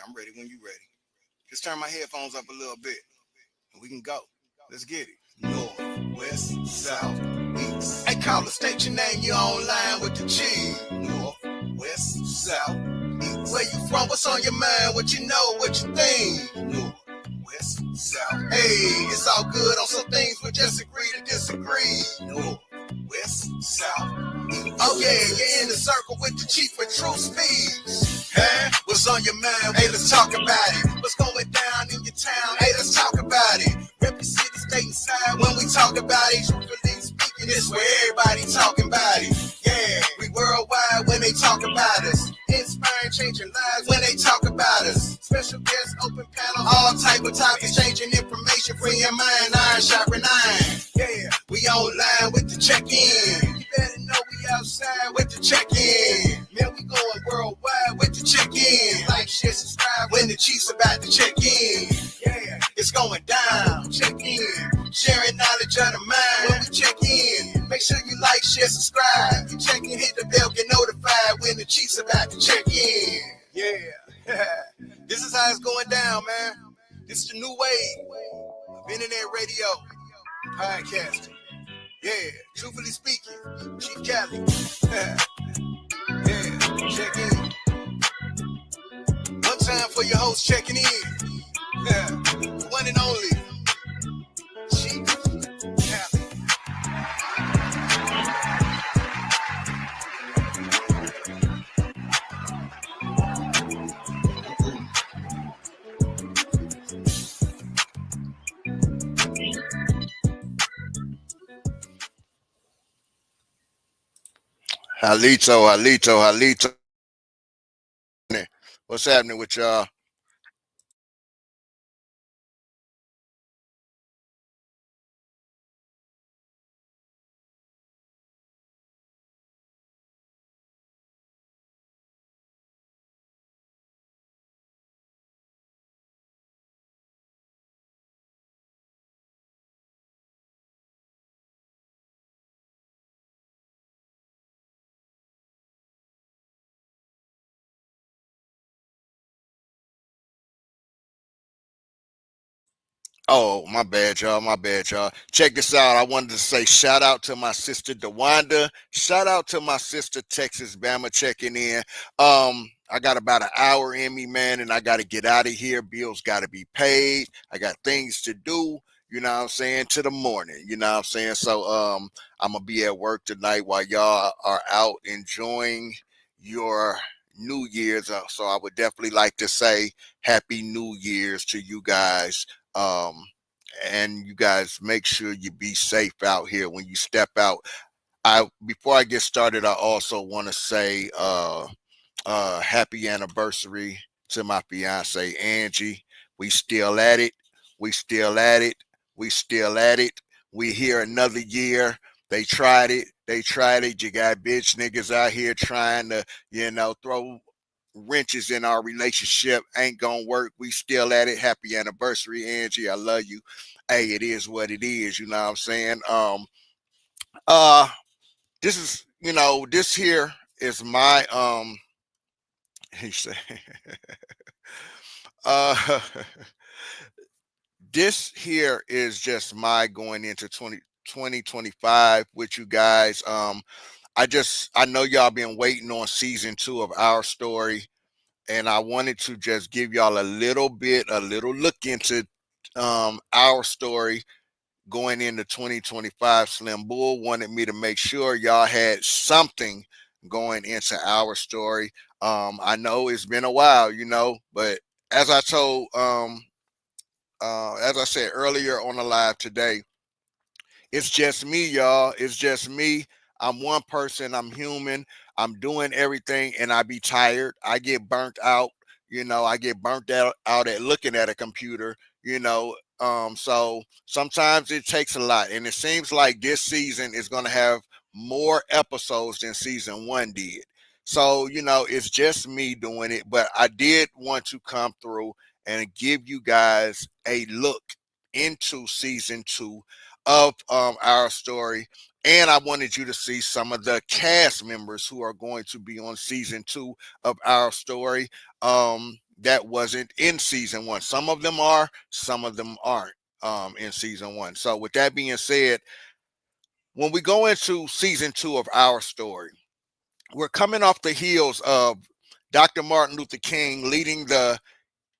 I'm ready when you ready. Just turn my headphones up a little bit and we can go. Let's get it. North, west, south, east. Hey, call the state your name, you online with the G. North, west, south, east. Where you from? What's on your mind? What you know? What you think? North, west, south. Hey, it's all good on some things we just agree to disagree. North, west, south, east. Oh yeah, you're in the circle with the chief with true speech. Hey, what's on your mind? Hey, let's talk about it. What's going down in your town? Hey, let's talk about it. Rep your city, state, and side when we talk about it. Truthfully speaking, it's where everybody talking about it. Yeah, we worldwide when they talk about us. Inspiring, changing lives when they talk about us. Special guests, open panel, all type of topics, changing information for your mind. Iron sharpen iron. Yeah, we online with the check-in. You better know we outside with the check-in. Man, we going worldwide with the check-in. Like, share, subscribe when the Chiefs about to check in. Yeah, it's going down. Check in. Sharing knowledge of the mind when we check in. Make sure you like, share, subscribe. You check in, hit the bell, get notified when the Chiefs about to check in. Yeah. This is how it's going down, man. This is the new wave of internet radio, podcasting. Yeah, truthfully speaking, Chief Cali. Yeah, check in. One time for your host checking in. Yeah, the one and only Chief Cali. Halito. What's happening with y'all? Oh, my bad, y'all. My bad, y'all. Check this out. I wanted to say shout out to my sister DeWanda. Shout out to my sister Texas Bama checking in. I got about an hour in me, man, and I got to get out of here. Bills got to be paid. I got things to do. You know what I'm saying? To the morning. You know what I'm saying? So I'm gonna be at work tonight while y'all are out enjoying your New Year's. So I would definitely like to say Happy New Year's to you guys. And you guys make sure you be safe out here when you step out. Before I get started, I also want to say happy anniversary to my fiance Angie. We still at it. We still at it. We still at it. We here another year. They tried it. They tried it. You got bitch niggas out here trying to, throw wrenches in our relationship. Ain't gonna work. We still at it. Happy anniversary, Angie. I love you. Hey, it is what it is. You know what I'm saying? Uh, this is, this here is my he said uh this here is just my going into 2025 with you guys. I know y'all been waiting on season 2 of Our Story, and I wanted to just give y'all a little look into Our Story going into 2025. Slim Bull wanted me to make sure y'all had something going into Our Story. I know it's been a while, but as I told, as I said earlier on the live today, it's just me, y'all. It's just me. I'm one person. I'm human. I'm doing everything, and I be tired. I get burnt out. I get burnt out at looking at a computer. So sometimes it takes a lot, and it seems like this season is going to have more episodes than season 1 did. So it's just me doing it, but I did want to come through and give you guys a look into season 2 of Our Story, and I wanted you to see some of the cast members who are going to be on season 2 of Our Story. that wasn't in season one. Some of them are, some of them aren't in season one. So with that being said, when we go into season two of our story, we're coming off the heels of Dr. Martin Luther King leading the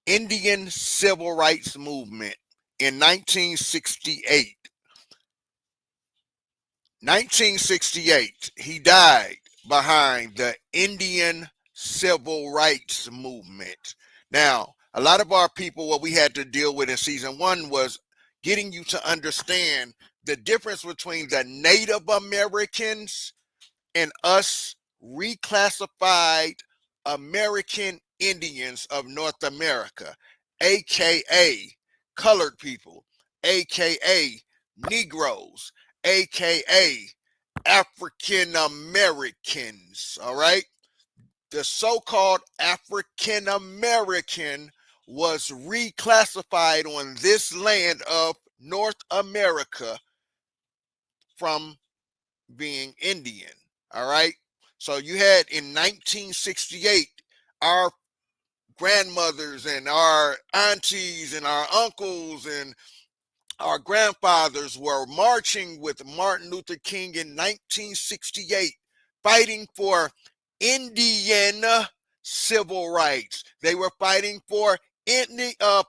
Indian Civil Rights Movement in 1968. 1968, he died behind the Indian Civil Rights Movement. Now, a lot of our people, what we had to deal with in season one was getting you to understand the difference between the Native Americans and us reclassified American Indians of North America, aka colored people, aka Negroes, aka African Americans. All right, the so-called African American was reclassified on this land of North America from being Indian. All right. So you had in 1968, our grandmothers and our aunties and our uncles and our grandfathers were marching with Martin Luther King in 1968, fighting for Indian civil rights. They were fighting for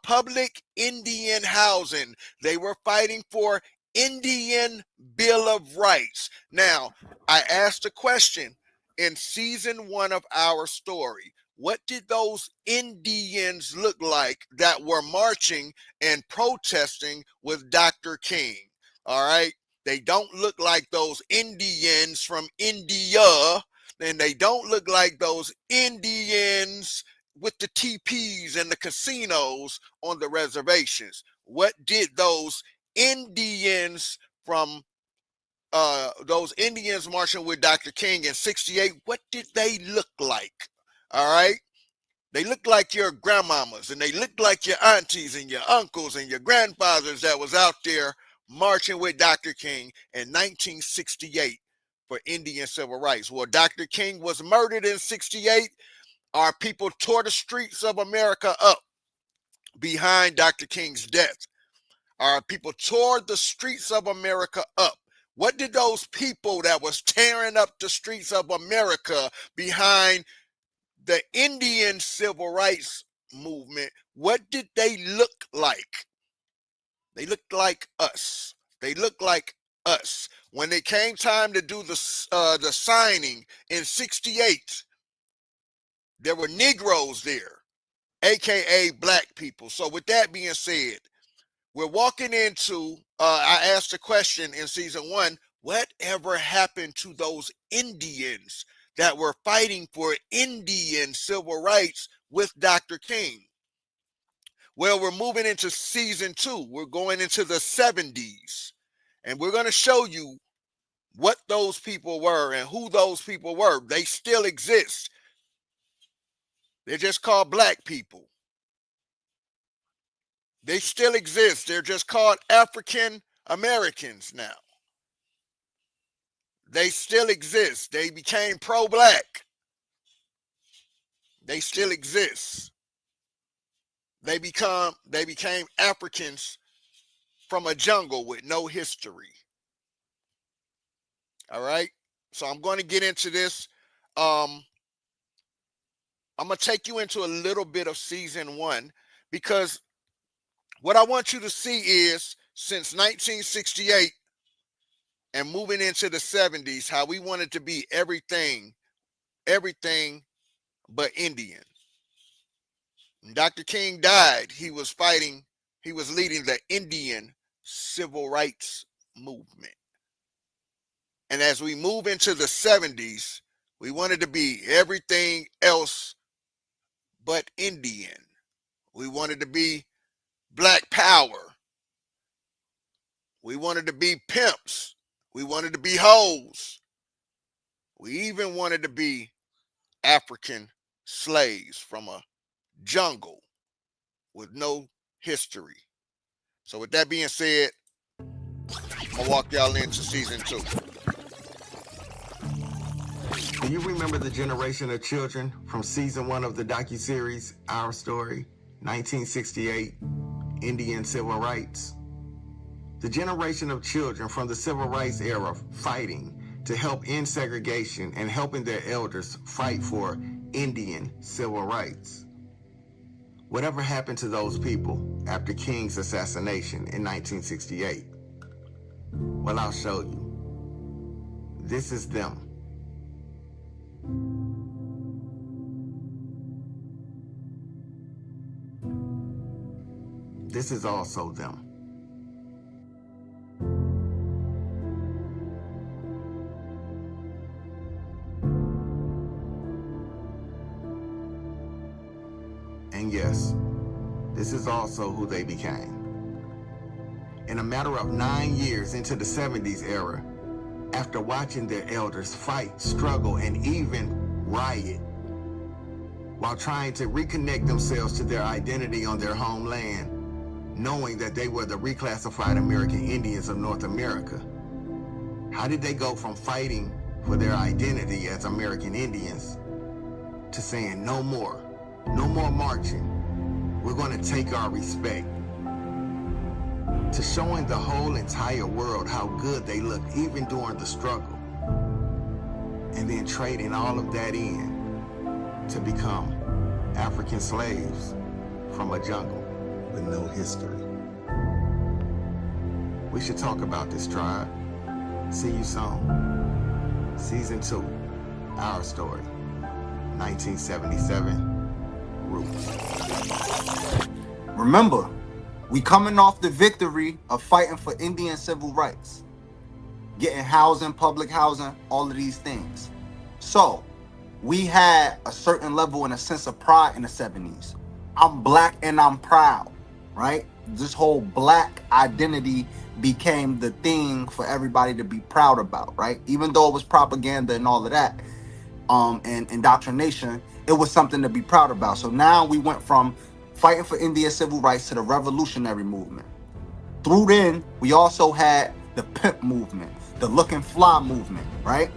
public Indian housing. They were fighting for Indian Bill of Rights. Now, I asked a question in season one of our story. What did those Indians look like that were marching and protesting with Dr. King? All right. They don't look like those Indians from India, and they don't look like those Indians with the TPs and the casinos on the reservations. What did those Indians from those Indians marching with Dr. King in 68, what did they look like? All right. They look like your grandmamas and they look like your aunties and your uncles and your grandfathers that was out there marching with Dr. King in 1968 for Indian civil rights. Well, Dr. King was murdered in 68. Our people tore the streets of America up behind Dr. King's death. Our people tore the streets of America up. What did those people that was tearing up the streets of America behind the Indian civil rights movement, what did they look like? They looked like us. They looked like us. When it came time to do the signing in 68, there were Negroes there, aka black people. So with that being said, we're walking into, I asked a question in season one, whatever happened to those Indians that were fighting for Indian civil rights with Dr. King? Well, we're moving into season two. We're going into the 70s, and we're going to show you what those people were and who those people were. They still exist. They're just called black people. They still exist. They're just called African Americans now. They still exist. They became pro-black. They still exist. They became Africans from a jungle with no history. All right. So I'm going to get into this. I'm going to take you into a little bit of season one, because what I want you to see is since 1968 and moving into the 70s, how we wanted to be everything but Indian. When Dr. King died, he was leading the Indian civil rights movement. And as we move into the 70s, we wanted to be everything else but Indian. We wanted to be black power. We wanted to be pimps. We wanted to be hoes. We even wanted to be African slaves from a jungle with no history. So with that being said, I'm gonna walk y'all into season two. Do you remember the generation of children from season 1 of the docuseries Our Story, 1968, Indian Civil Rights? The generation of children from the civil rights era fighting to help end segregation and helping their elders fight for Indian civil rights. Whatever happened to those people after King's assassination in 1968? Well, I'll show you. This is them. This is also them. And yes, this is also who they became. In a matter of 9 years into the 70s era, after watching their elders fight, struggle, and even riot, while trying to reconnect themselves to their identity on their homeland, knowing that they were the reclassified American Indians of North America. How did they go from fighting for their identity as American Indians to saying no more marching, we're going to take our respect, to showing the whole entire world how good they looked even during the struggle, and then trading all of that in to become African slaves from a jungle with no history? We should talk about this, tribe. See you soon. Season 2, Our Story, 1977, Roots. Remember, we coming off the victory of fighting for Indian civil rights, getting housing, public housing, all of these things. So we had a certain level and a sense of pride in the 70s. I'm black and I'm proud, right? This whole black identity became the thing for everybody to be proud about, right? Even though it was propaganda and all of that, and indoctrination, it was something to be proud about. So now we went from fighting for Indian civil rights to the revolutionary movement. Through then, we also had the pimp movement, the look and fly movement, right?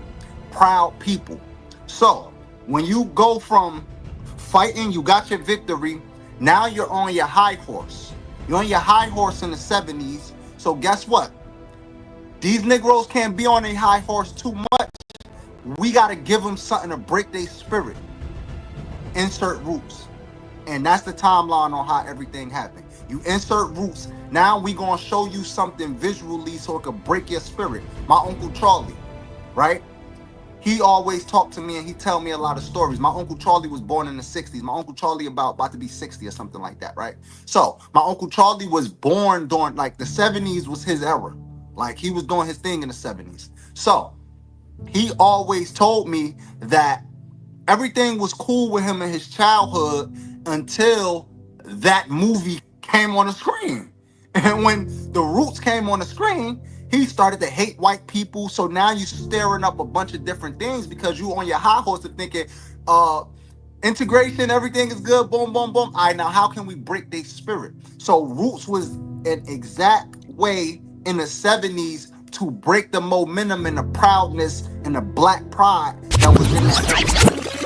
Proud people. So when you go from fighting, you got your victory, now you're on your high horse. You're on your high horse in the 70s. So guess what? These Negroes can't be on a high horse too much. We got to give them something to break their spirit. Insert Roots. And that's the timeline on how everything happened. You insert Roots. Now we going to show you something visually so it could break your spirit. My Uncle Charlie, right? He always talked to me and he tell me a lot of stories. My Uncle Charlie was born in the 60s. My Uncle Charlie about to be 60 or something like that, right? So my Uncle Charlie was born during, like, the 70s was his era. Like, he was doing his thing in the 70s. So he always told me that everything was cool with him in his childhood until that movie came on the screen. And when the Roots came on the screen, he started to hate white people. So now you're stirring up a bunch of different things because you on your high horse of thinking, integration, everything is good, boom, boom, boom. All right, now how can we break their spirit? So Roots was an exact way in the 70s to break the momentum and the proudness and the black pride that was in that.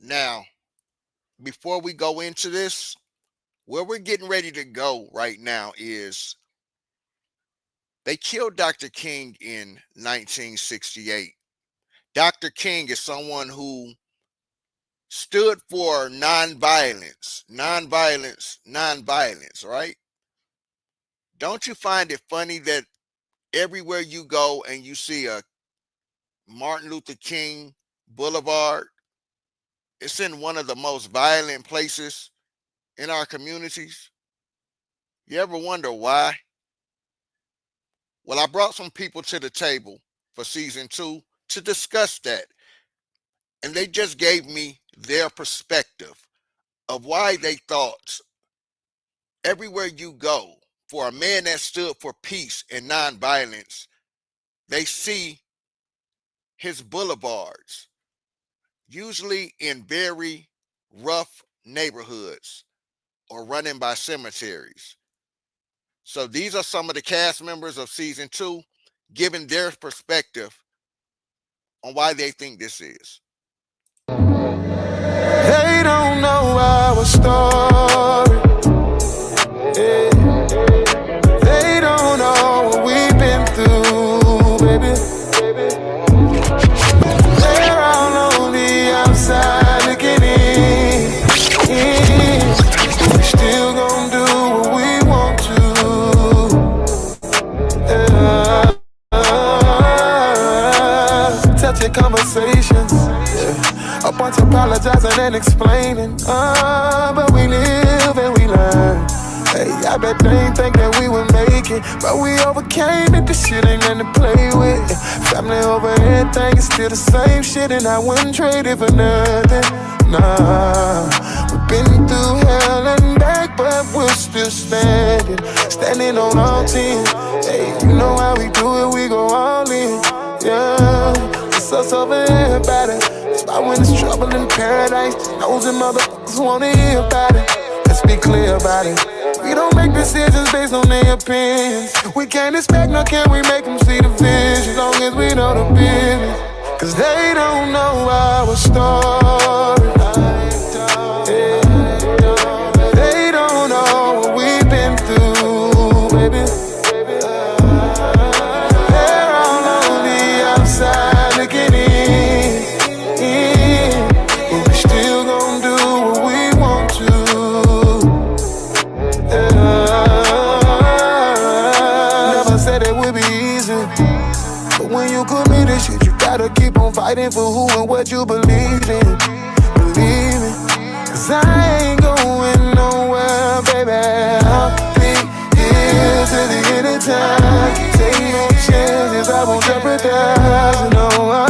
Now, before we go into this, where we're getting ready to go right now is they killed Dr. King in 1968. Dr. King is someone who stood for nonviolence, nonviolence, nonviolence, right? Don't you find it funny that everywhere you go and you see a Martin Luther King Boulevard, it's in one of the most violent places in our communities? You ever wonder why? Well, I brought some people to the table for season 2 to discuss that. And they just gave me their perspective of why they thought everywhere you go, for a man that stood for peace and nonviolence, they see his boulevards, usually in very rough neighborhoods or running by cemeteries. So these are some of the cast members of season 2 giving their perspective on why they think this is. They don't know our story. Yeah. They don't know what we've been through, baby. They're all on the outside looking in. We still gon' do what we want to. Touching conversations. A bunch of apologizing and explaining. But we live and we learn. Hey, I bet they ain't think that we would make it, but we overcame it. This shit ain't nothing to play with. Family over everything is still the same shit, and I wouldn't trade it for nothing. Nah, we've been through hell and back, but we're still standing. Standing on all 10. Hey, you know how we do it, we go all in. Yeah, it's us over everybody. It's about when it's trouble in paradise. Nosy motherfuckers wanna hear about it. Let's be clear about it. We don't make decisions based on their opinions. We can't expect, nor can we make them see the vision, as long as we know the business. Cause they don't know our story. Yeah. They don't know what we've been through, baby. They're all on the outside looking in. But we still gon' do what we want to. Never said it would be easy, but when you commit to shit, you gotta keep on fighting for who and what you believe in. Believe me, cause I ain't going nowhere, baby. I'll be here till the end of time. Take no chances, I won't jeopardize. No, I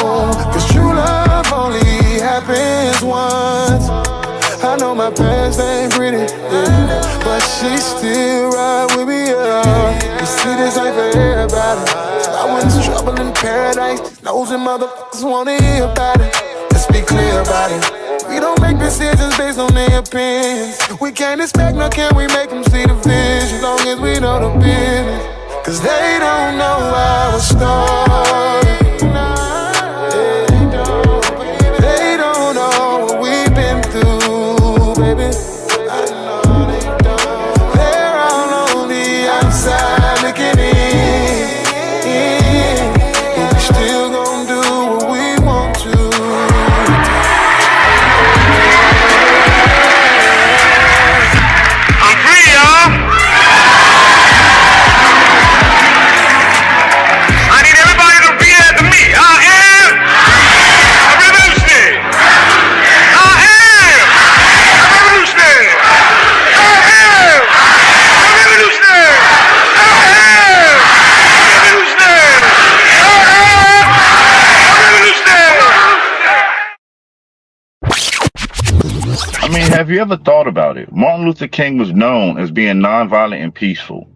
won't. Cause true love only happens once. I know my past ain't pretty, yeah, but she still ride with me, yeah. You see, this ain't for everybody. So I when it's trouble in paradise. Nosy motherfuckers wanna hear about it. Let's be clear about it. We don't make decisions based on their opinions. We can't expect, nor can we make them see the vision, as long as we know the business. Cause they don't know our story. They don't know what we've been through, baby. I know they don't. They're all on the outside looking in. But we still gon' do what we want to. I'm free, y'all. I need everybody to repeat after me. I am a revolutionary. I am a revolutionary. I am a revolutionary. I am a revolutionary. I am a revolutionary. I mean, have you ever thought about it? Martin Luther King was known as being nonviolent and peaceful.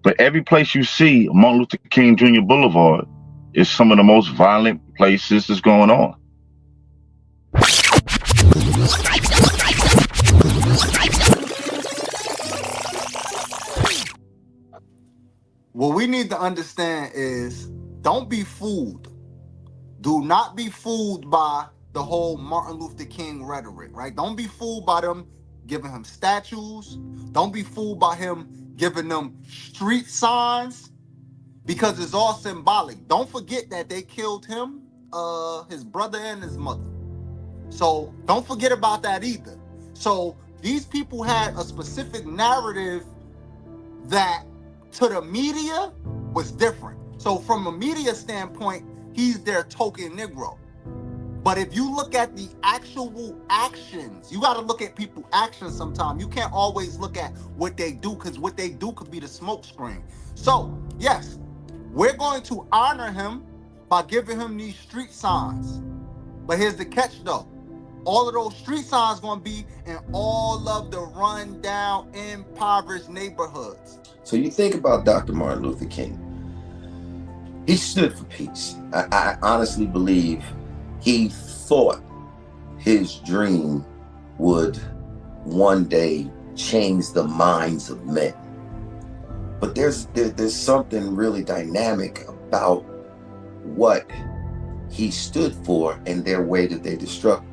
But every place you see Martin Luther King Jr. Boulevard is some of the most violent places that's going on. What we need to understand is, don't be fooled. Do not be fooled by the whole Martin Luther King rhetoric, right? Don't be fooled by them giving him statues. Don't be fooled by him giving them street signs, because it's all symbolic. Don't forget that they killed him, his brother and his mother. So don't forget about that either. So these people had a specific narrative that to the media was different. So from a media standpoint, he's their token Negro. But if you look at the actual actions, you got to look at people's actions sometimes. You can't always look at what they do, because what they do could be the smoke screen. So yes, we're going to honor him by giving him these street signs. But here's the catch though. All of those street signs going to be in all of the run-down, impoverished neighborhoods. So you think about Dr. Martin Luther King. He stood for peace. I honestly believe he thought his dream would one day change the minds of men. But there's something really dynamic about what he stood for and their way that they destruct.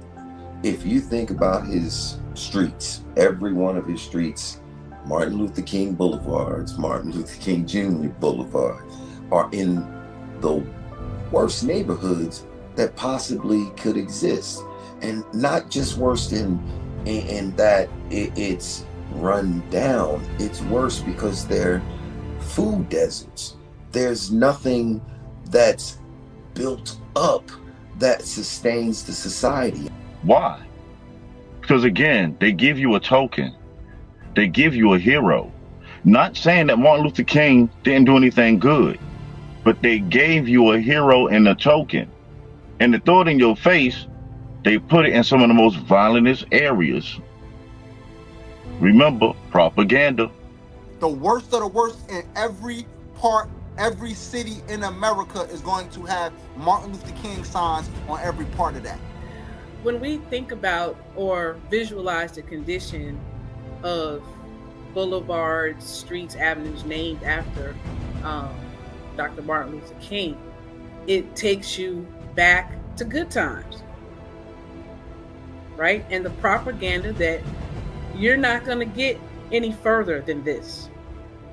If you think about his streets, every one of his streets, Martin Luther King Boulevards, Martin Luther King Jr. Boulevard, are in the worst neighborhoods that possibly could exist. And not just worse in that it's run down. It's worse because they're food deserts. There's nothing that's built up that sustains the society. Why? Because again, they give you a token. They give you a hero. Not saying that Martin Luther King didn't do anything good, but they gave you a hero and a token. And to throw it in your face, they put it in some of the most violentest areas. Remember, propaganda. The worst of the worst in every part, every city in America is going to have Martin Luther King signs on every part of that. When we think about or visualize the condition of boulevards, streets, avenues named after Dr. Martin Luther King, it takes you back to good times, right? And the propaganda that you're not going to get any further than this.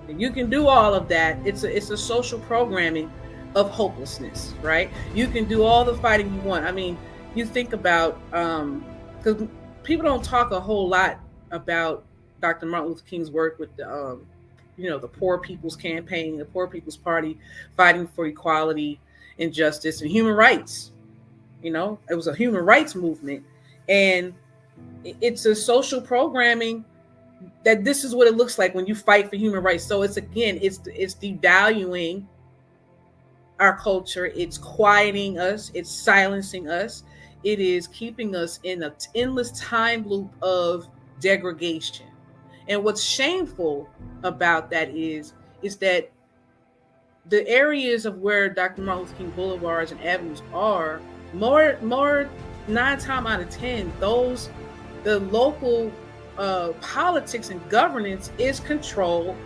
And you can do all of that. It's a social programming of hopelessness, right? You can do all the fighting you want. I mean, you think about, because people don't talk a whole lot about Dr. Martin Luther King's work with the, the Poor People's Campaign, the Poor People's Party, fighting for equality and justice and human rights. It was a human rights movement, and it's a social programming that this is what it looks like when you fight for human rights. So it's devaluing our culture. It's quieting us. It's silencing us. It is keeping us in an endless time loop of degradation. And what's shameful about that is that the areas of where Dr. Martin Luther King Boulevards and avenues are, more 9 times out of 10, the local politics and governance is controlled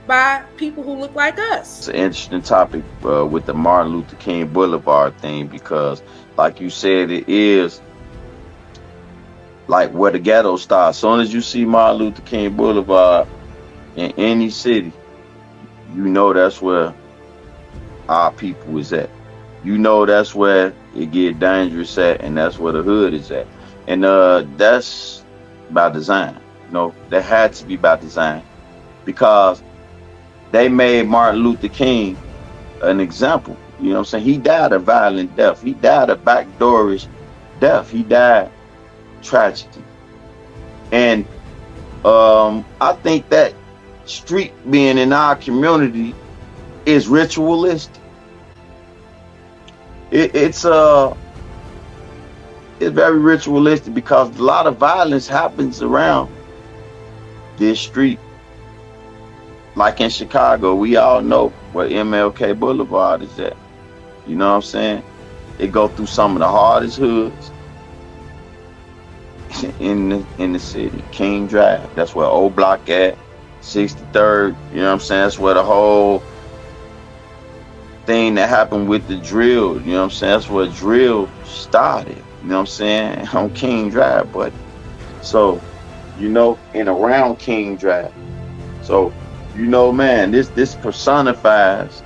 by people who look like us. It's an interesting topic with the Martin Luther King Boulevard thing, because like you said, it is like where the ghetto starts. As soon as you see Martin Luther King Boulevard in any city, that's where our people is at. That's where it get dangerous at, and that's where the hood is at. And that's by design. That had to be by design, because they made Martin Luther King an example. He died a violent death. He died a backdoorish death. He died tragedy. And I think that street being in our community is ritualistic. It's very ritualistic, because a lot of violence happens around this street. Like in Chicago, we all know where MLK Boulevard is at. You know what I'm saying? It go through some of the hardest hoods in the city. King Drive, that's where Old Block at. 63rd, you know what I'm saying? That's where the whole thing that happened with the drill, you know what I'm saying? That's where drill started, you know what I'm saying? On King Drive, but so, and around King Drive. So, man, this personifies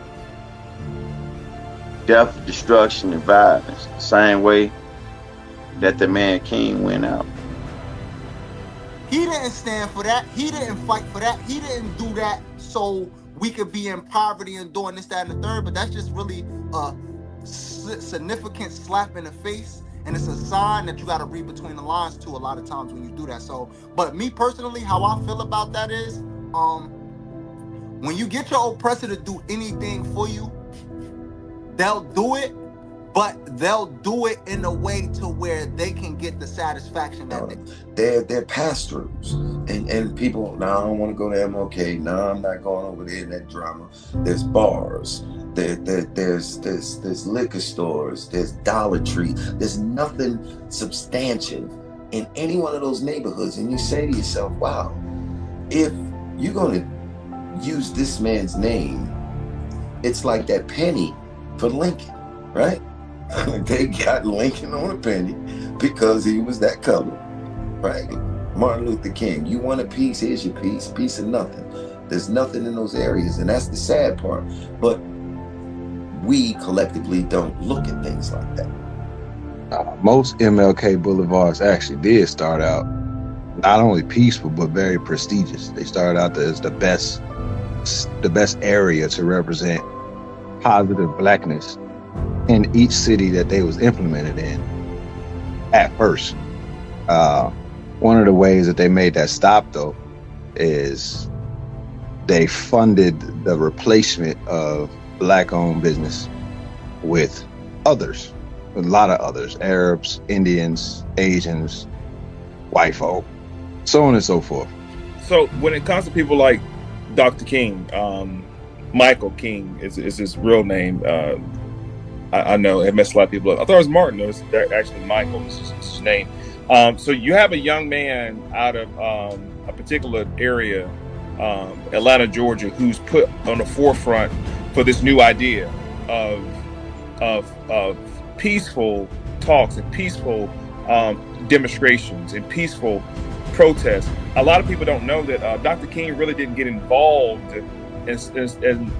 death, destruction, and violence, the same way that the man King went out. He didn't stand for that. He didn't fight for that. He didn't do that so we could be in poverty and doing this, that, and the third. But that's just really a significant slap in the face. And it's a sign that you got to read between the lines too a lot of times when you do that. So, but me personally, how I feel about that is, when you get your oppressor to do anything for you, they'll do it, but they'll do it in a way to where they can get the satisfaction that they're pass-throughs. And people, no, I don't want to go to MLK. No, I'm not going over there in that drama. There's bars. There's liquor stores. There's Dollar Tree. There's nothing substantive in any one of those neighborhoods. And you say to yourself, wow, if you're going to use this man's name, it's like that penny for Lincoln, right? They got Lincoln on a penny because he was that color, right? Martin Luther King, you want a piece, here's your piece, piece of nothing. There's nothing in those areas, and that's the sad part. But we collectively don't look at things like that. Most MLK boulevards actually did start out not only peaceful but very prestigious. They started out as the best area to represent positive blackness in each city that they was implemented in at first. One of the ways that they made that stop, though, is they funded the replacement of black-owned business with others, a lot of others, Arabs, Indians, Asians, white folk, so on and so forth. So when it comes to people like Dr. King, Michael King is his real name. I know it messed a lot of people up. I thought it was Martin. It was actually Michael is his name. So you have a young man out of a particular area, Atlanta, Georgia, who's put on the forefront for this new idea of peaceful talks and peaceful demonstrations and peaceful protests. A lot of people don't know that Dr. King really didn't get involved in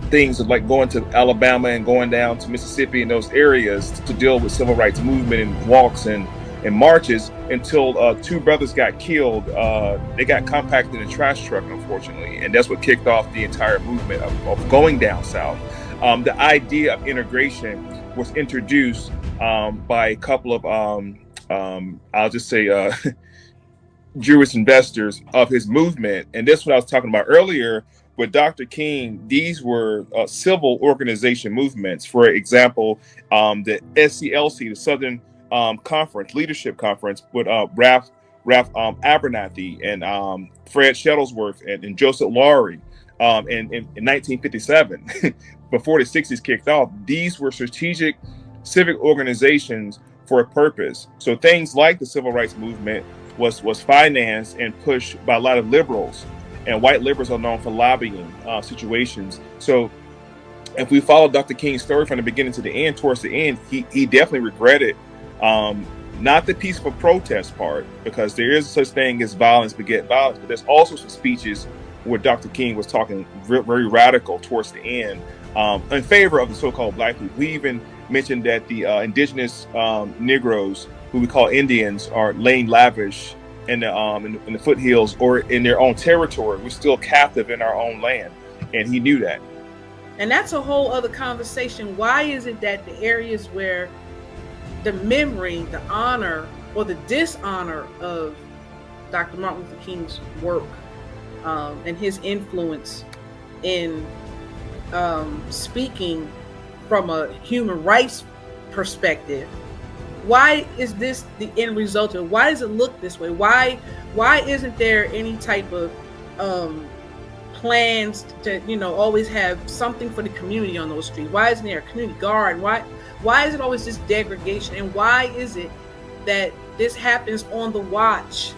things like going to Alabama and going down to Mississippi and those areas to deal with civil rights movement and walks and marches until two brothers got killed. They got compacted in a trash truck, unfortunately, and that's what kicked off the entire movement of going down south. The idea of integration was introduced by a couple of, I'll just say, Jewish investors of his movement. And that's what I was talking about earlier with Dr. King. These were civil organization movements. For example, the SCLC, the Southern Conference, Leadership Conference, with Ralph Abernathy and Fred Shuttlesworth and Joseph Lowry in 1957, before the 60s kicked off. These were strategic civic organizations for a purpose. So things like the civil rights movement was financed and pushed by a lot of liberals, and white liberals are known for lobbying situations. So if we follow Dr. King's story from the beginning to the end, towards the end, he definitely regretted not the peaceful protest part, because there is such thing as violence beget violence, but there's also some speeches where Dr. King was talking very radical towards the end in favor of the so-called black people. We even mentioned that the indigenous Negroes, who we call Indians, are laying lavish in the foothills or in their own territory. We're still captive in our own land, and he knew that. And that's a whole other conversation. Why is it that the areas where the memory, the honor, or the dishonor of Dr. Martin Luther King's work and his influence in speaking from a human rights perspective, why is this the end result of? Why does it look this way? Why isn't there any type of plans to always have something for the community on those streets? Why isn't there a community guard? Why is it always this degradation? And why is it that this happens on the watch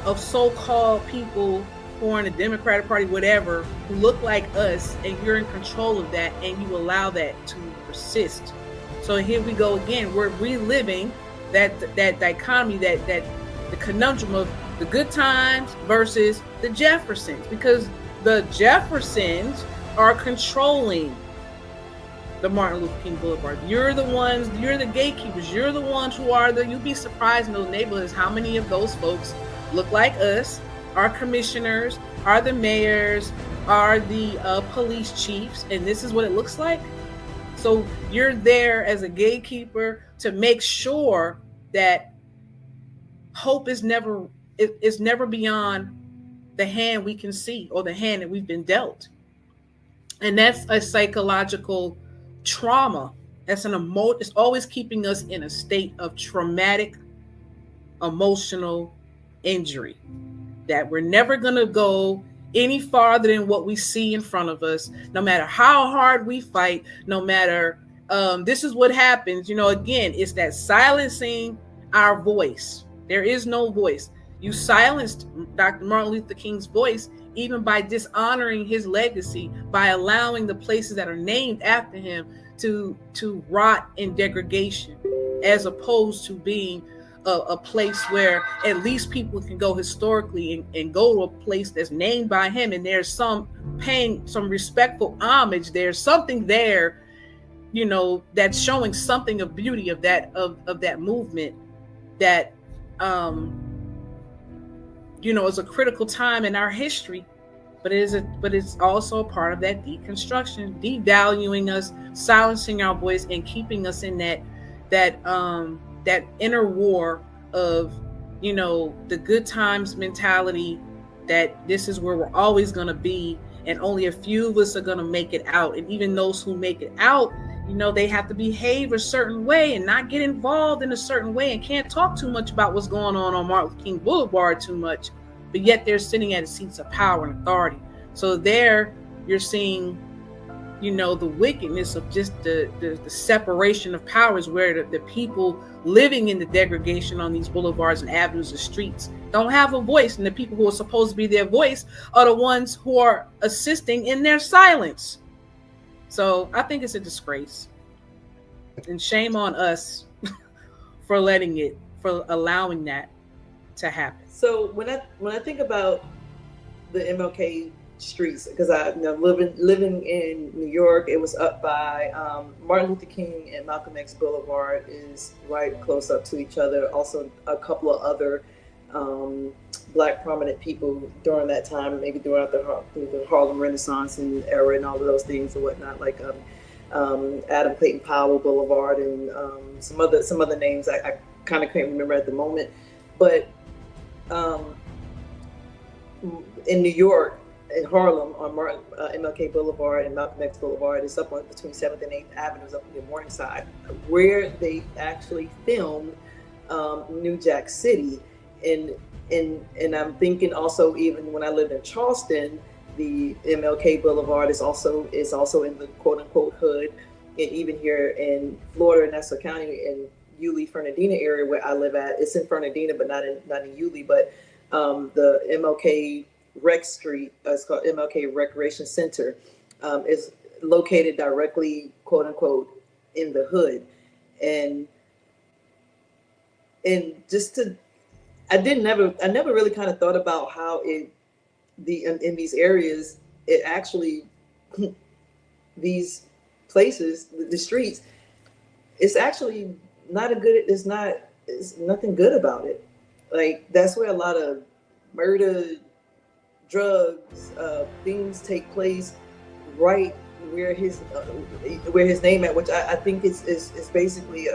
of so-called people who are in the Democratic Party, whatever, who look like us, and you're in control of that, and you allow that to persist? So here we go again. We're reliving that dichotomy, that the conundrum of the good times versus the Jeffersons, because the Jeffersons are controlling the Martin Luther King Boulevard. You're the gatekeepers. You're the ones who are you'd be surprised in those neighborhoods how many of those folks look like us, are commissioners, are the mayors, are the police chiefs, and this is what it looks like. So you're there as a gatekeeper to make sure that hope is never beyond the hand we can see, or the hand that we've been dealt. And that's a psychological trauma. That's it's always keeping us in a state of traumatic emotional injury, that we're never going to go any farther than what we see in front of us, no matter how hard we fight, no matter this is what happens. Again, it's that silencing our voice. There is no voice. You silenced Dr. Martin Luther King's voice, even by dishonoring his legacy, by allowing the places that are named after him to rot in degradation, as opposed to being a place where at least people can go historically and go to a place that's named by him, and there's some paying some respectful homage. There's something there, you know, that's showing something of beauty of that movement that you know, is a critical time in our history. But it's also a part of that deconstruction, devaluing us, silencing our voice, and keeping us in that inner war of, you know, the good times mentality, that this is where we're always going to be, and only a few of us are going to make it out. And even those who make it out, you know, they have to behave a certain way and not get involved in a certain way, and can't talk too much about what's going on Martin Luther King Boulevard too much, but yet they're sitting at seats of power and authority. So there you're seeing, you know, the wickedness of just the separation of powers, where the people living in the degradation on these boulevards and avenues and streets don't have a voice, and the people who are supposed to be their voice are the ones who are assisting in their silence. So I think it's a disgrace, and shame on us for allowing that to happen. So when I think about the MLK streets, because I, you know, living in New York, it was up by Martin Luther King and Malcolm X Boulevard is right close up to each other. Also, a couple of other Black prominent people during that time, maybe throughout the Harlem Renaissance and era and all of those things and whatnot, like Adam Clayton Powell Boulevard and some other names I kind of can't remember at the moment, but in New York, in Harlem, on MLK Boulevard and Malcolm X Boulevard, it's up on between 7th and 8th Avenues up in the Morningside, where they actually filmed New Jack City. And I'm thinking also, even when I lived in Charleston, the MLK Boulevard is also in the quote unquote hood. And even here in Florida, in Nassau County, in Yulee, Fernandina area where I live at, it's in Fernandina, but not in Yulee, but the MLK Rec Street, it's called MLK Recreation Center, is located directly, quote unquote, in the hood. And just to, I never really kind of thought about how in these areas, it actually, these places, the streets, it's actually not a good, it's nothing good about it. Like, that's where a lot of murder, drugs, things take place, right where his name at, which I think is basically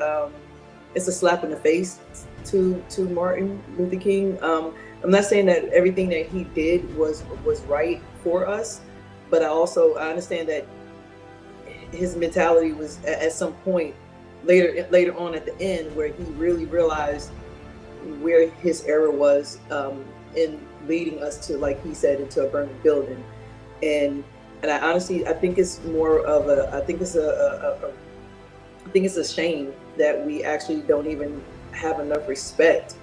it's a slap in the face to Martin Luther King. I'm not saying that everything that he did was right for us, but I understand that his mentality was at some point later on at the end, where he really realized where his error was in leading us to, like he said, into a burning building. And I honestly, I think it's more of I think it's a shame that we actually don't even have enough respect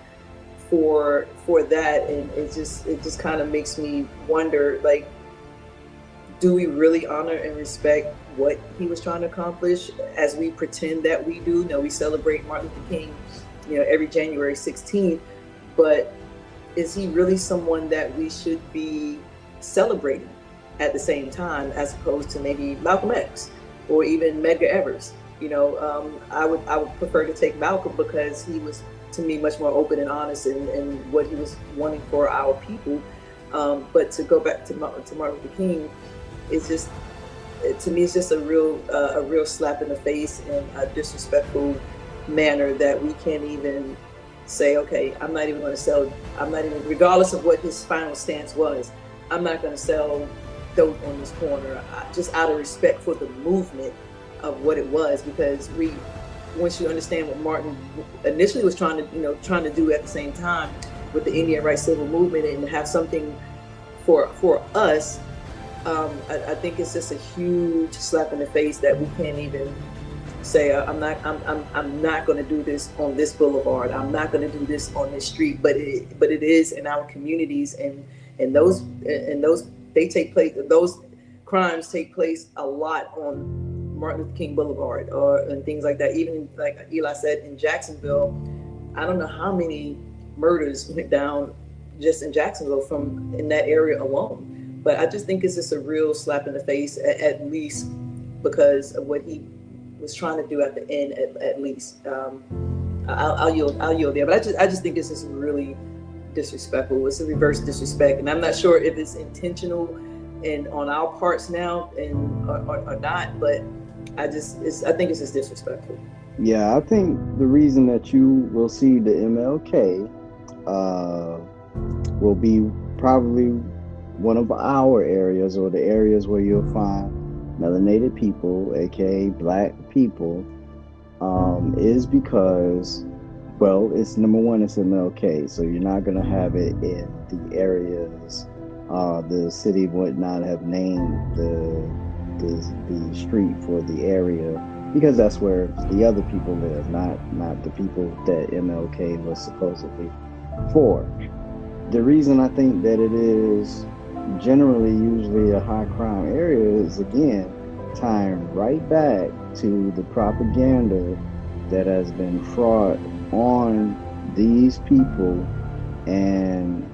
for that. And it just kind of makes me wonder, like, do we really honor and respect what he was trying to accomplish as we pretend that we do? No, we celebrate Martin Luther King, every January 16th, but is he really someone that we should be celebrating at the same time, as opposed to maybe Malcolm X or even Medgar Evers? I would prefer to take Malcolm, because he was, to me, much more open and honest in what he was wanting for our people. But to go back to Martin Luther King, it's just, to me, it's just a real slap in the face and a disrespectful manner that we can't even say, okay, I'm not even, regardless of what his final stance was, I'm not going to sell dope on this corner, just out of respect for the movement of what it was. Because once you understand what Martin initially was trying to do at the same time with the Indian rights civil movement, and have something for us, I think it's just a huge slap in the face that we can't even say, I'm not going to do this on this boulevard, I'm not going to do this on this street, but it is in our communities and and those they take place. Those crimes take place a lot on Martin Luther King Boulevard and things like that. Even like Eli said, in Jacksonville, I don't know how many murders went down just in Jacksonville from in that area alone. But I just think it's just a real slap in the face, at least because of what he was trying to do at the end. At least I'll yield there. But I just think it's just really disrespectful. It's a reverse disrespect, and I'm not sure if it's intentional and on our parts now and or not. But I think it's just disrespectful. Yeah, I think the reason that you will see the MLK will be probably one of our areas, or the areas where you'll find melanated people, aka black people, is because, well, it's number one, it's MLK, so you're not gonna have it in the areas. The city would not have named the street for the area because that's where the other people live, not the people that MLK was supposedly for. The reason I think that it is generally usually a high crime area is, again, tying right back to the propaganda that has been fraught on these people and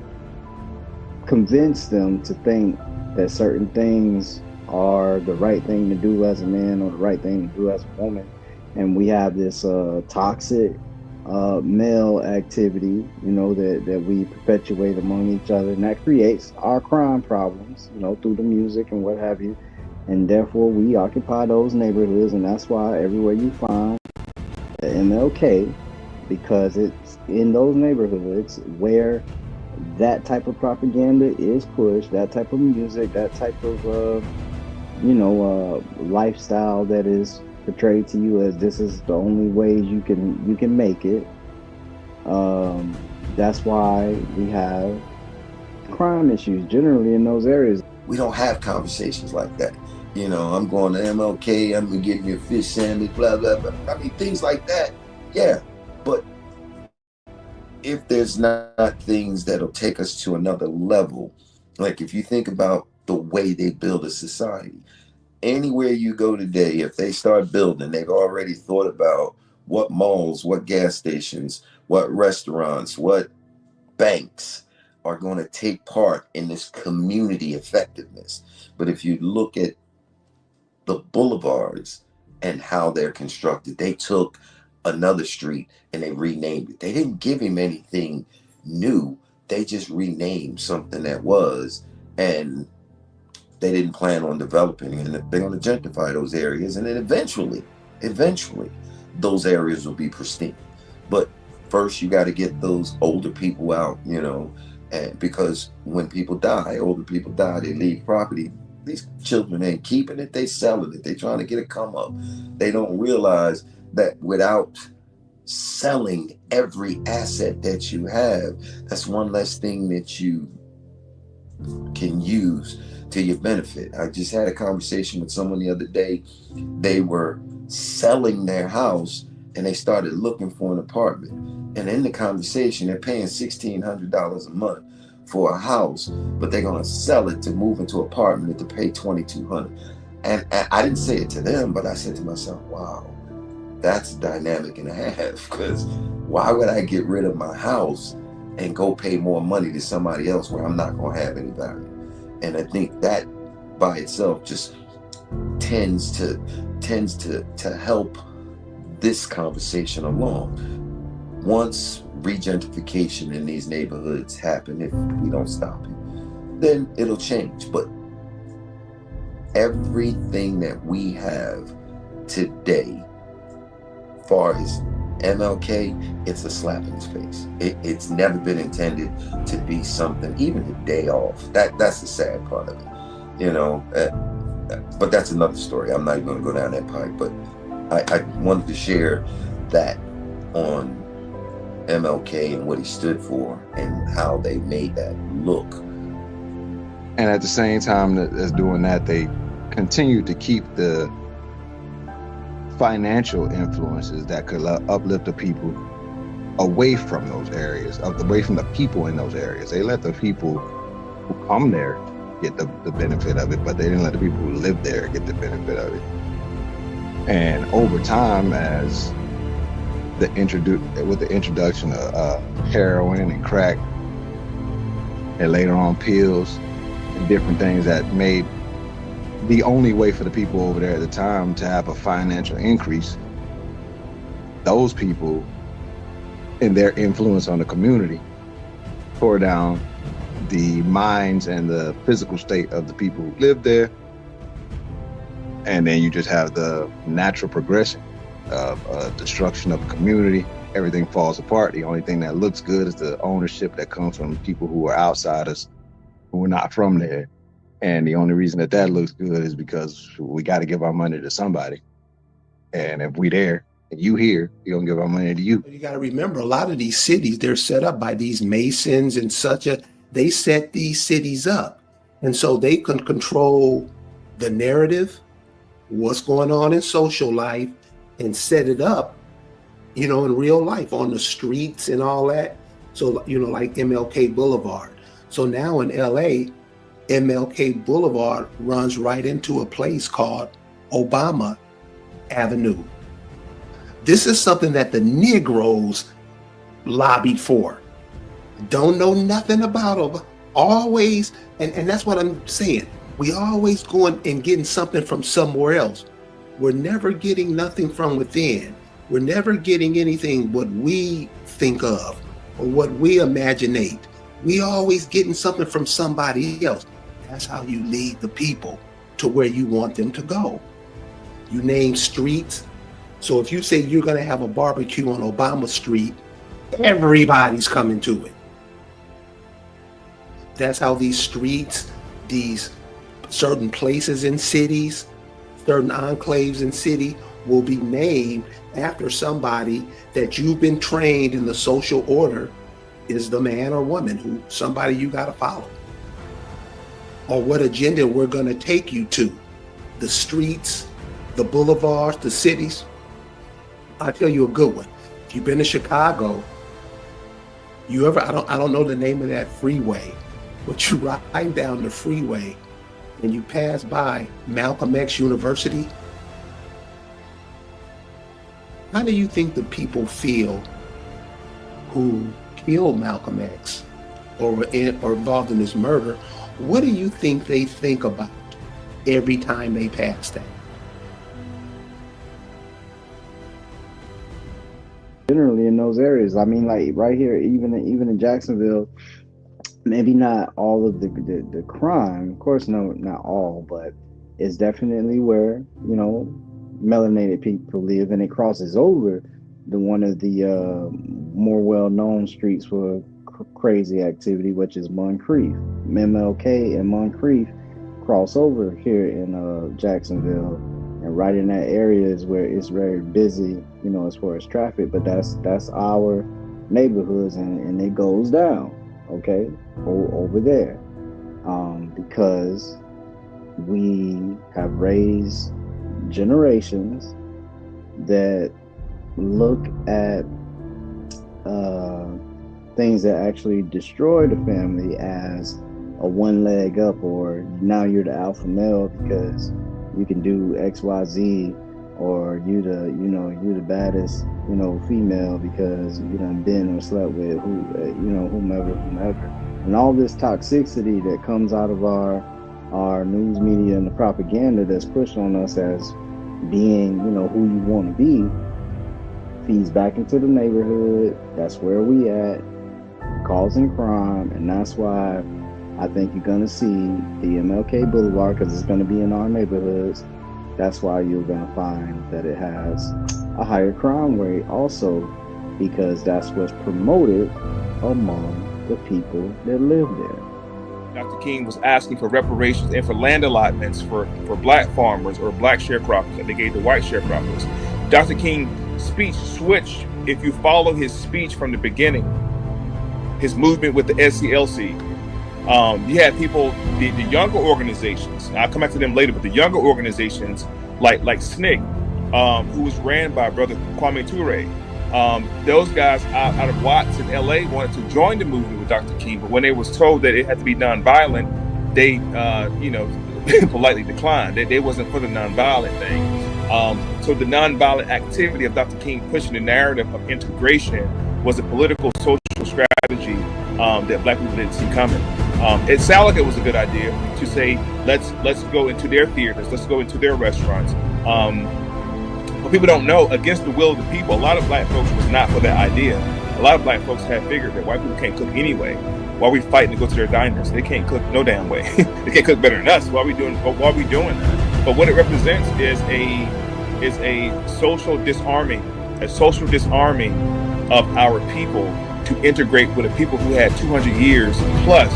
convince them to think that certain things are the right thing to do as a man or the right thing to do as a woman. And we have this toxic male activity, that we perpetuate among each other, and that creates our crime problems, through the music and what have you. And therefore we occupy those neighborhoods, and that's why everywhere you find the MLK, because it's in those neighborhoods where that type of propaganda is pushed, that type of music, that type of lifestyle that is portrayed to you as this is the only way you can make it. That's why we have crime issues generally in those areas. We don't have conversations like that. I'm going to MLK, I'm getting me a fish sandwich, blah, blah, blah. I mean, things like that, yeah. But if there's not things that'll take us to another level, like if you think about the way they build a society, anywhere you go today, if they start building, they've already thought about what malls, what gas stations, what restaurants, what banks are going to take part in this community effectiveness. But if you look at the boulevards and how they're constructed, they took another street and they renamed it. They didn't give him anything new. They just renamed something that was, and they didn't plan on developing, and they're going to gentrify those areas, and then eventually those areas will be pristine. But first you got to get those older people out, and because when older people die, they leave property. These children ain't keeping it, they selling it, they trying to get a come up. They don't realize that without selling every asset that you have, that's one less thing that you can use to your benefit. I just had a conversation with someone the other day. They were selling their house and they started looking for an apartment. And in the conversation, they're paying $1,600 a month for a house, but they're going to sell it to move into an apartment to pay $2,200. And I didn't say it to them, but I said to myself, wow, that's a dynamic and a half, because why would I get rid of my house and go pay more money to somebody else where I'm not going to have any value? And I think that by itself just tends to help this conversation along. Once regentrification in these neighborhoods happen, if we don't stop it, then it'll change. But everything that we have today, far as MLK, it's a slap in his face. It's never been intended to be something, even a day off. That's the sad part of it, but that's another story. I'm not even going to go down that pipe, but I wanted to share that on MLK and what he stood for and how they made that look. And at the same time as doing that, they continue to keep the financial influences that could uplift the people away from those areas, away from the people in those areas. They let the people who come there get the benefit of it, but they didn't let the people who live there get the benefit of it. And over time, as with the introduction of heroin and crack, and later on pills and different things that made the only way for the people over there at the time to have a financial increase, those people and their influence on the community tore down the minds and the physical state of the people who lived there. And then you just have the natural progression of destruction of the community. Everything falls apart. The only thing that looks good is the ownership that comes from people who are outsiders, who are not from there. And the only reason that looks good is because we got to give our money to somebody. And if we there and you here, we gonna give our money to you. You got to remember, a lot of these cities, they're set up by these Masons and they set these cities up. And so they can control the narrative, what's going on in social life, and set it up, in real life on the streets and all that. So, like MLK Boulevard. So now in LA, MLK Boulevard runs right into a place called Obama Avenue. This is something that the Negroes lobbied for. Don't know nothing about them. Always, and that's what I'm saying. We always going and getting something from somewhere else. We're never getting nothing from within. We're never getting anything what we think of or what we imaginate. We always getting something from somebody else. That's how you lead the people to where you want them to go. You name streets. So if you say you're going to have a barbecue on Obama Street, everybody's coming to it. That's how these streets, these certain places in cities, certain enclaves in city will be named after somebody that you've been trained in the social order is the man or woman, somebody you got to follow. Or what agenda we're going to take you to. The streets, the boulevards, the cities. I'll tell you a good one. If you've been to Chicago, I don't know the name of that freeway, but you ride down the freeway and you pass by Malcolm X University. How do you think the people feel who killed Malcolm X or were involved in his murder? What do you think they think about every time they pass that? Generally in those areas, I mean, like right here, even in Jacksonville, maybe not all of the crime, of course, no, not all, but it's definitely where melanated people live, and it crosses over one of the more well-known streets for crazy activity, which is Moncrief. MLK and Moncrief cross over here in Jacksonville, and right in that area is where it's very busy, as far as traffic. But that's our neighborhoods, and it goes down, okay, over there, because we have raised generations that look at things that actually destroy the family as a one leg up, or now you're the alpha male because you can do XYZ, or you the baddest female because you done been or slept with whomever, and all this toxicity that comes out of our news media and the propaganda that's pushed on us as being who you want to be feeds back into the neighborhood. That's where we at, causing crime. And that's why I think you're going to see the MLK Boulevard, because it's going to be in our neighborhoods. That's why you're going to find that it has a higher crime rate also, because that's what's promoted among the people that live there. Dr. King was asking for reparations and for land allotments for black farmers or black sharecroppers that they gave to white sharecroppers. Dr. King's speech switched. If you follow his speech from the beginning, his movement with the SCLC, you had people, the younger organizations, I'll come back to them later, but the younger organizations like SNCC, who was ran by Brother Kwame Ture, Those guys out of Watts in LA wanted to join the movement with Dr. King, but when they was told that it had to be nonviolent, they politely declined. They wasn't for the nonviolent thing. So the nonviolent activity of Dr. King pushing the narrative of integration was a political social strategy that Black people didn't see coming. It sounded like it was a good idea to say, let's go into their theaters, let's go into their restaurants. But people don't know, against the will of the people, a lot of Black folks was not for that idea. A lot of Black folks had figured that white people can't cook anyway. Why are we fighting to go to their diners? They can't cook no damn way. They can't cook better than us. Why are we doing that? But what it represents is a social disarming of our people to integrate with a people who had 200 years plus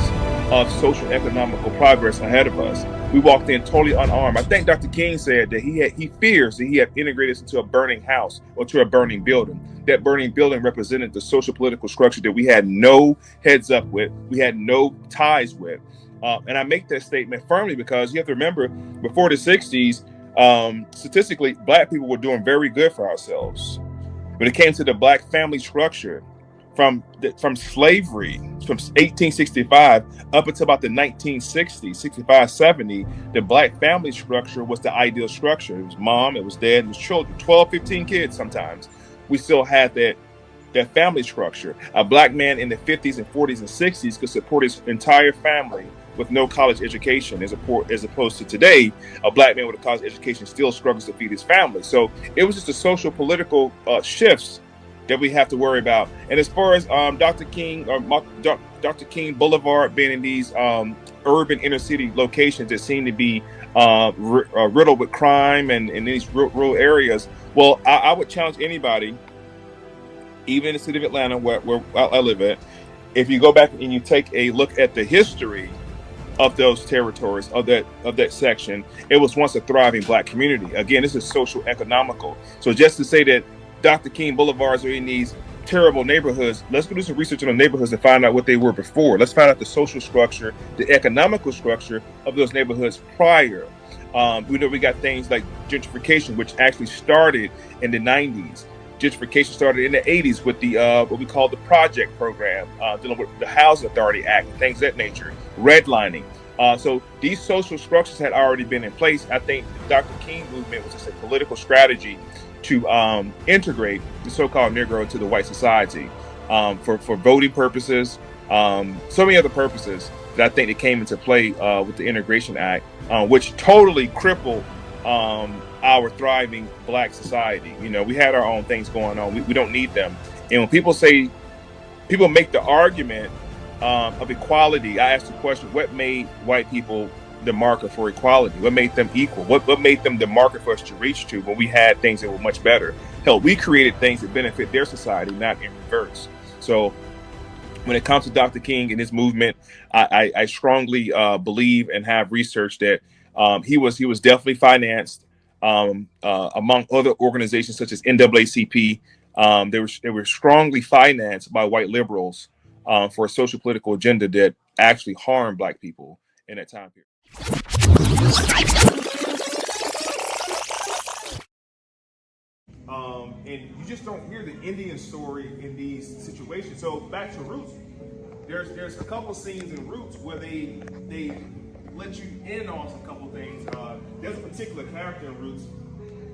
of social economical progress ahead of us. We walked in totally unarmed. I think Dr. King said that he fears that he had integrated us into a burning house or to a burning building. That burning building represented the social political structure that we had no heads up with, we had no ties with. And I make that statement firmly because you have to remember, before the 60s, statistically, Black people were doing very good for ourselves. When it came to the Black family structure, from slavery, from 1865 up until about the 1960s, 65, 70, the Black family structure was the ideal structure. It was mom, it was dad, it was children, 12, 15 kids sometimes. We still had that family structure. A Black man in the 50s and 40s and 60s could support his entire family with no college education, as opposed to today, a Black man with a college education still struggles to feed his family. So it was just the social political shifts that we have to worry about. And as far as Dr. King Boulevard being in these urban inner city locations that seem to be riddled with crime and in these rural areas, well, I would challenge anybody, even in the city of Atlanta, where I live at, if you go back and you take a look at the history of those territories, of that section, it was once a thriving Black community. Again, this is social economical. So just to say that Dr. King Boulevards are in these terrible neighborhoods, let's go do some research on the neighborhoods and find out what they were before. Let's find out the social structure, the economical structure of those neighborhoods prior. We know we got things like gentrification, which actually started in the 90s. Gentrification started in the 80s with the what we call the project program, dealing with the Housing Authority Act, things of that nature, redlining. So these social structures had already been in place. I think the Dr. King movement was just a political strategy to integrate the so-called Negro into the white society for voting purposes, so many other purposes that I think that came into play with the Integration Act, which totally crippled our thriving Black society. You know, we had our own things going on. We don't need them. And when people make the argument of equality, I ask the question, what made white people the marker for equality? What made them equal? What made them the marker for us to reach to when we had things that were much better? Hell, we created things that benefit their society, not in reverse. So when it comes to Dr. King and his movement, I strongly believe and have researched that he was definitely financed among other organizations such as NAACP. They were strongly financed by white liberals for a social political agenda that actually harmed Black people in that time period. And you just don't hear the Indian story in these situations. So back to Roots, there's a couple scenes in Roots where they let you in on some couple things. There's a particular character in Roots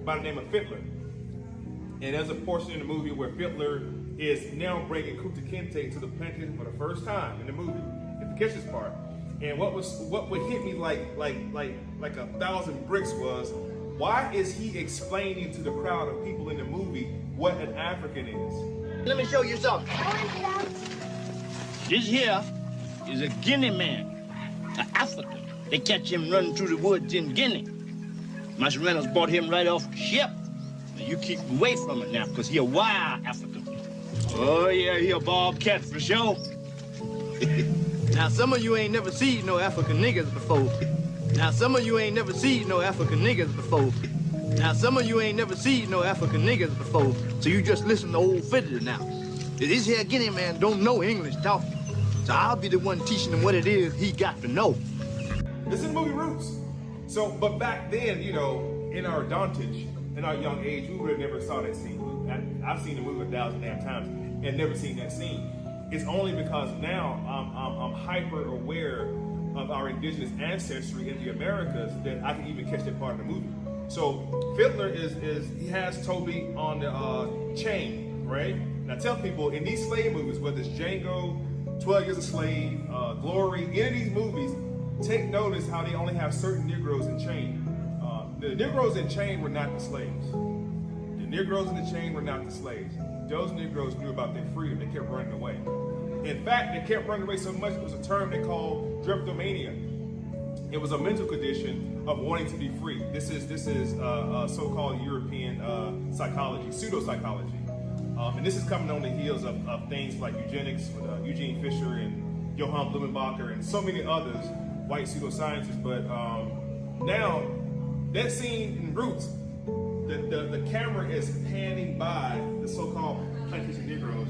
by the name of Fiddler. And there's a portion in the movie where Fiddler is now bringing Kunta Kinte to the plantation for the first time in the movie, if you catch this part. And what would hit me like 1,000 bricks was, why is he explaining to the crowd of people in the movie what an African is? Let me show you something. This here is a Guinea man, an African. They catch him running through the woods in Guinea. Master Reynolds bought him right off the ship. Now you keep away from it now, because he a wild African. Oh yeah, he a bobcat for sure. Now some of you ain't never seen no African niggas before. Now some of you ain't never seen no African niggas before. Now some of you ain't never seen no African niggas before. So you just listen to old Fiddler now. This here Guinea man don't know English talking. So I'll be the one teaching him what it is he got to know. This is the movie Roots. So, but back then, you know, in our advantage, in our young age, we would have never saw that scene. I've seen the movie 1,000 damn times and never seen that scene. It's only because now I'm hyper aware of our indigenous ancestry in the Americas that I can even catch that part of the movie. So Fiddler he has Toby on the chain, right? And I tell people in these slave movies, whether it's Django, 12 Years a Slave, Glory, any of these movies, take notice how they only have certain Negroes in chain. The Negroes in chain were not the slaves. The Negroes in the chain were not the slaves. Those Negroes knew about their freedom. They kept running away. In fact, they kept running away so much, it was a term they called drapetomania. It was a mental condition of wanting to be free. This is so-called European psychology, pseudo-psychology. And this is coming on the heels of things like eugenics with Eugene Fisher and Johann Blumenbacher and so many others, white pseudoscientists. But now, that scene in Roots, the camera is panning by the so-called plantation Negroes,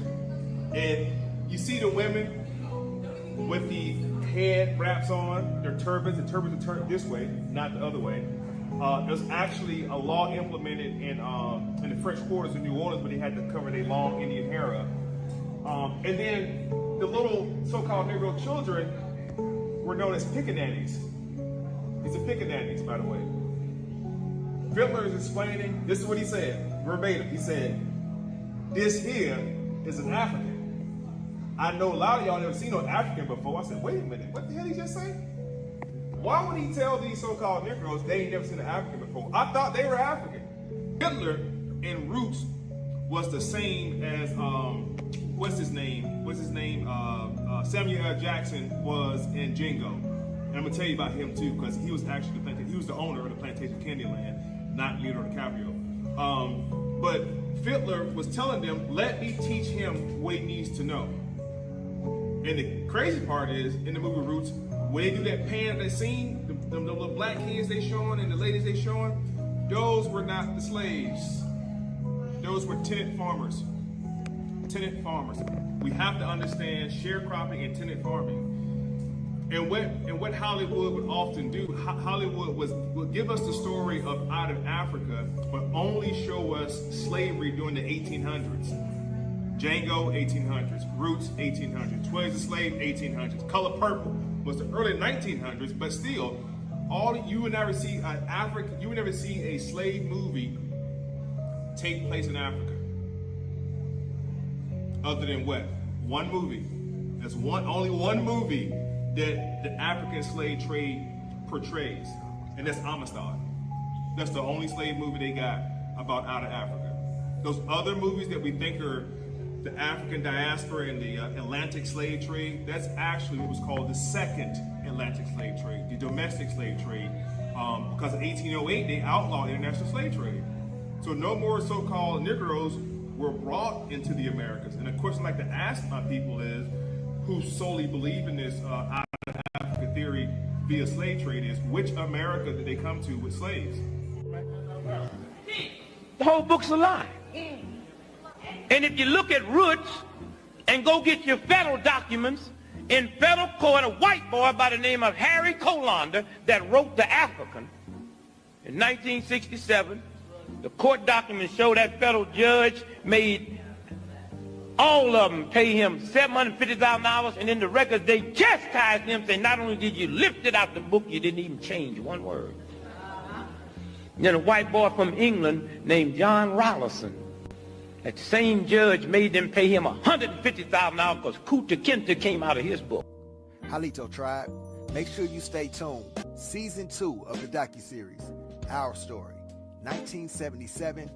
and you see the women with the head wraps on, their turbans. The turbans are turned this way, not the other way. There's actually a law implemented in the French quarters of New Orleans, but they had to cover their long Indian hair up. And then the little so-called Negro children were known as pickaninnies. These are pickaninnies, by the way. Fiddler is explaining, this is what he said, verbatim. He said, this here is an African. I know a lot of y'all never seen no African before. I said, wait a minute, what the hell did he just say? Why would he tell these so-called Negroes they ain't never seen an African before? I thought they were African. Hitler in Roots was the same as, what's his name? Samuel L. Jackson was in Django. And I'm gonna tell you about him too, because he was actually he was the owner of the plantation Candyland, not Leonardo DiCaprio. But Fiddler was telling them, let me teach him what he needs to know. And the crazy part is, in the movie Roots, when they do that pan, that scene, the little black kids they showing and the ladies they showing, those were not the slaves. Those were tenant farmers. Tenant farmers. We have to understand sharecropping and tenant farming. And what Hollywood would often do, Hollywood would give us the story of out of Africa, but only show us slavery during the 1800s. Django, 1800s. Roots, 1800s. 12 Years a Slave, 1800s. Color Purple was the early 1900s, but still, you would never see you would never see a slave movie take place in Africa. Other than what? One movie. There's only one movie that the African slave trade portrays, and that's Amistad. That's the only slave movie they got about out of Africa. Those other movies that we think are the African diaspora and the Atlantic slave trade, that's actually what was called the second Atlantic slave trade, the domestic slave trade, because in 1808 they outlawed international slave trade. So no more so-called Negroes were brought into the Americas. And a question I like to ask my people is, who solely believe in this out of Africa theory via slave trade, is which America did they come to with slaves? The whole book's a lie. And if you look at Roots and go get your federal documents, in federal court, a white boy by the name of Harry Colander that wrote The African in 1967, the court documents show that federal judge made all of them pay him $750,000, and in the records they chastised him, saying not only did you lift it out the book, you didn't even change one word. And then a white boy from England named John Rollison, that same judge made them pay him $150,000 because Kunta Kinte came out of his book. Halito Tribe, make sure you stay tuned. Season 2 of the docuseries, Our Story, 1977,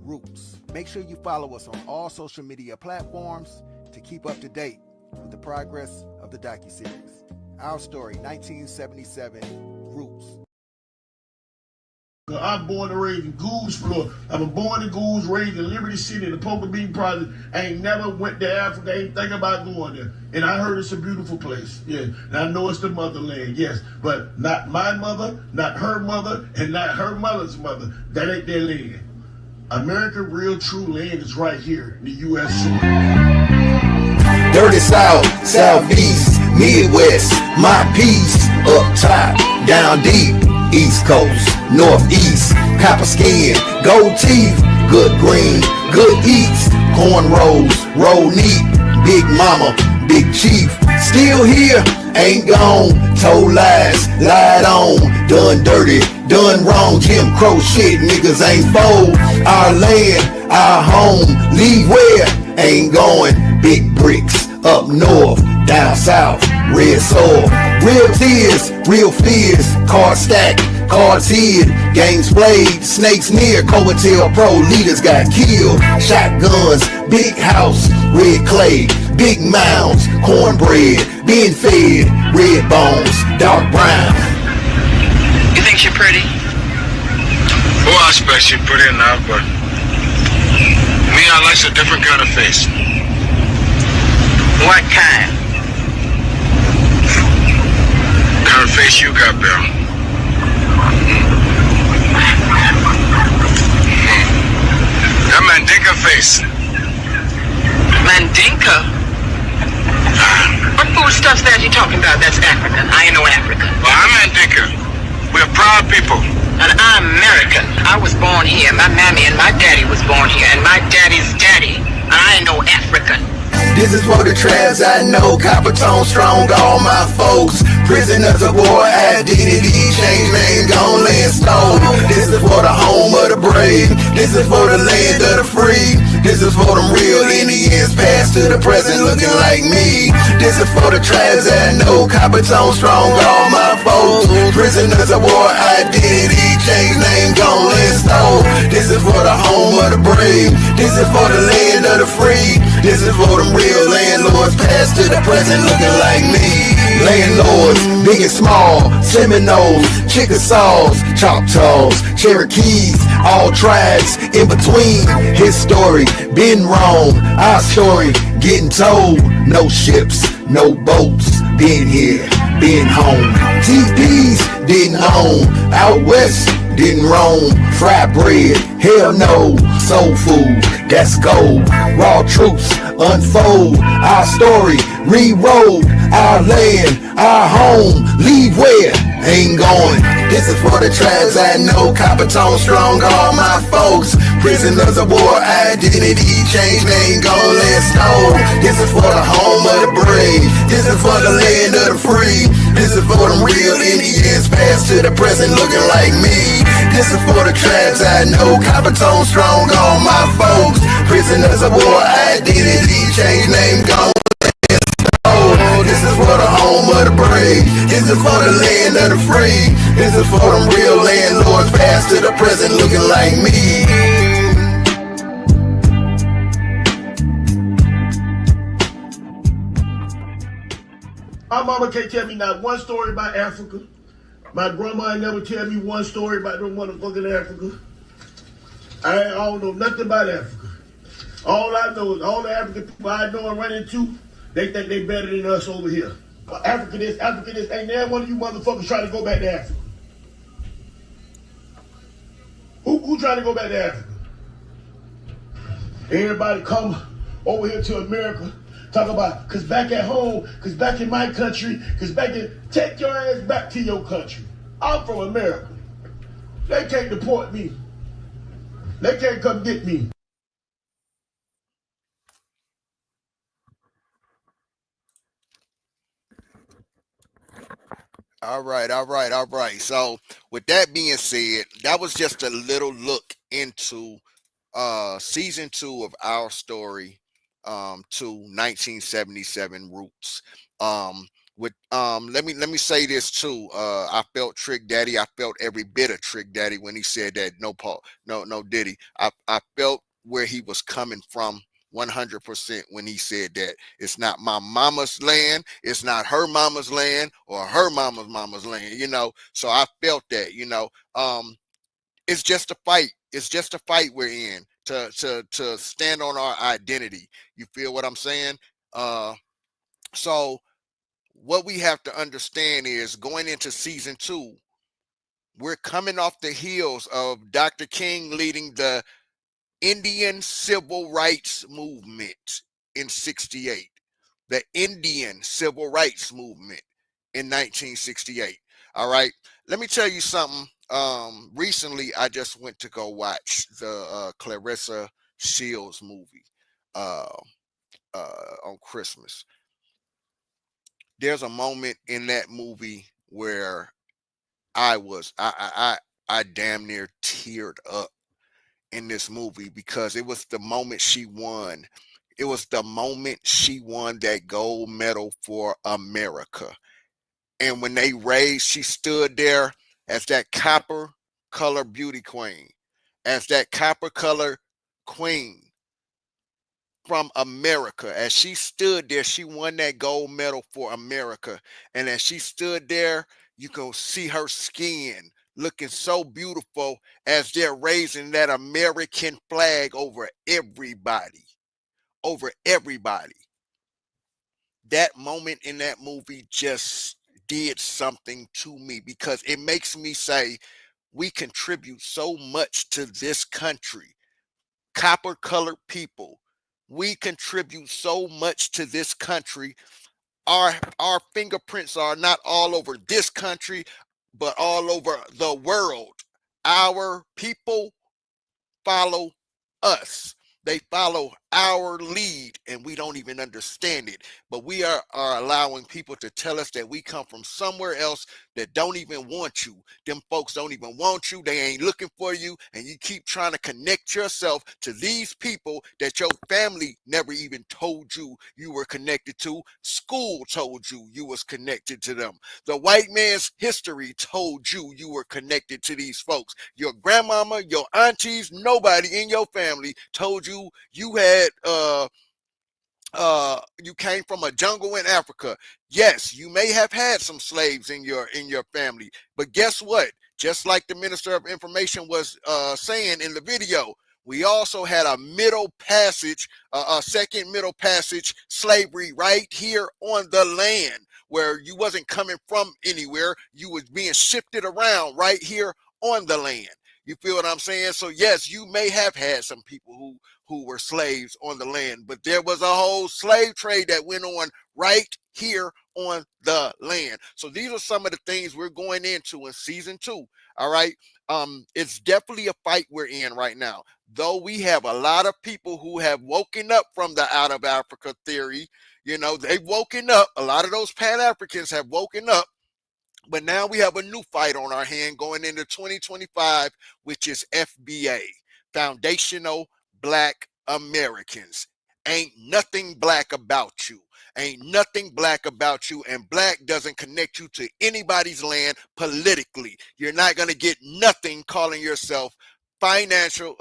Roots. Make sure you follow us on all social media platforms to keep up to date with the progress of the docuseries. Our Story, 1977, Roots. I'm born and raised in Goose, Florida. I'm born in Goose, raised in Liberty City, in the Poker Bean Project. I ain't never went to Africa, I ain't think about going there. And I heard it's a beautiful place, yeah. And I know it's the motherland, yes. But not my mother, not her mother, and not her mother's mother. That ain't their land. America, real true land is right here in the USA. Dirty South, Southeast, Midwest, my piece, up top, down deep. East Coast, Northeast, copper skin, gold teeth, good green, good eats, cornrows, roll neat, big mama, big chief, still here, ain't gone, told lies, lied on, done dirty, done wrong, Jim Crow shit, niggas ain't fold, our land, our home, leave where, ain't going, big bricks, up north, down south, red soil, real tears, real fears, cards stacked, cards hid, games played, snakes near, Coattail Pro, leaders got killed, shotguns, big house, red clay, big mounds, cornbread, being fed, red bones, dark brown. You think she's pretty? Well, I expect she's pretty enough, but me, I like a different kind of face. What kind? Kind of face you got, Bill. That Mandinka face. Mandinka? What foodstuffs that you talking about? That's African. I ain't no African. Well, I'm Mandinka. We're proud people. And I'm American. I was born here. My mammy and my daddy was born here. And my daddy's daddy. And I ain't no African. This is for the tribes I know, copper tone strong, all my folks. Prisoners of war, identity, change name, gon' lay in stone. This is for the home of the brave. This is for the land of the free. This is for them real Indians, past to the present, looking like me. This is for the tribes I know, copper tone strong, all my folks. Prisoners of war, identity, change name, gon' lay in stone. This is for the home of the brave. This is for the land of the free. This is for them real landlords, past to the present, looking like me. Landlords, big and small, Seminoles, Chickasaws, Choctaws, Cherokees, all tribes in between. His story been wrong, our story getting told. No ships, no boats, been here, been home. TPs didn't own, out west didn't roam. Fried bread, hell no, soul food, that's gold. Raw truths unfold, our story re-rolled. Our land, our home, leave where, ain't going. This is for the tribes I know, copper tone strong, all my folks. Prisoners of war, identity, change name, gon' let stone. This is for the home of the brave. This is for the land of the free. This is for them real Indians, past to the present, looking like me. This is for the tribes I know, copper tone strong, all my folks. Prisoners of war, identity, change name, gon' this is for the home of the brave. This is for the land of the free. This is for them real landlords, past to the present, looking like me. My mama can't tell me not one story about Africa. My grandma ain't never tell me one story about no motherfucking Africa. I don't know nothing about Africa. All I know is all the African people I know and run into, they think they better than us over here. Africa this, ain't there one of you motherfuckers trying to go back to Africa? Who trying to go back to Africa? Everybody come over here to America, talk about, cause back at home, cause back in my country, take your ass back to your country. I'm from America. They can't deport me. They can't come get me. All right. So with that being said, that was just a little look into season 2 of Our Story to 1977 Roots. Let me say this too. I felt Trick Daddy. I felt every bit of Trick Daddy when he said that no Diddy. I felt where he was coming from 100% when he said that it's not my mama's land, it's not her mama's land or her mama's land, so I felt that, it's just a fight. It's just a fight we're in to stand on our identity. You feel what I'm saying? So what we have to understand is going into season 2, we're coming off the heels of Dr. King leading the Indian Civil Rights Movement in 68, the Indian Civil Rights Movement in 1968. All right. Let me tell you something Recently I just went to go watch the Clarissa Shields movie uh, on Christmas. There's a moment in that movie where I damn near teared up in this movie because it was the moment she won. It was the moment she won that gold medal for America. And when they raised, she stood there as that copper color beauty queen, as that copper color queen from America. As she stood there, she won that gold medal for America. And as she stood there, you can see her skin looking so beautiful as they're raising that American flag over everybody, over everybody. That moment in that movie just did something to me because it makes me say we contribute so much to this country, copper colored people. We contribute so much to this country. Our fingerprints are not all over this country, but all over the world. Our people follow us. They follow our lead, and we don't even understand it. But we are allowing people to tell us that we come from somewhere else that don't even want you. Them folks don't even want you. They ain't looking for you. And you keep trying to connect yourself to these people that your family never even told you you were connected to. School told you you was connected to them. The white man's history told you you were connected to these folks. Your grandmama, your aunties, nobody in your family told you you had you came from a jungle in Africa. Yes, you may have had some slaves in your family, but guess what? Just like the Minister of Information was saying in the video, we also had a middle passage, a second middle passage slavery right here on the land where you wasn't coming from anywhere. You was being shifted around right here on the land. You feel what I'm saying? So yes, you may have had some people who were slaves on the land, but there was a whole slave trade that went on right here on the land. So these are some of the things we're going into in season 2. All right. It's definitely a fight we're in right now. Though we have a lot of people who have woken up from the out of Africa theory, you know, they've woken up. A lot of those Pan-Africans have woken up. But now we have a new fight on our hand going into 2025, which is FBA, Foundational Black Americans. Ain't nothing black about you. Ain't nothing black about you, and black doesn't connect you to anybody's land politically. You're not going to get nothing calling yourself foundational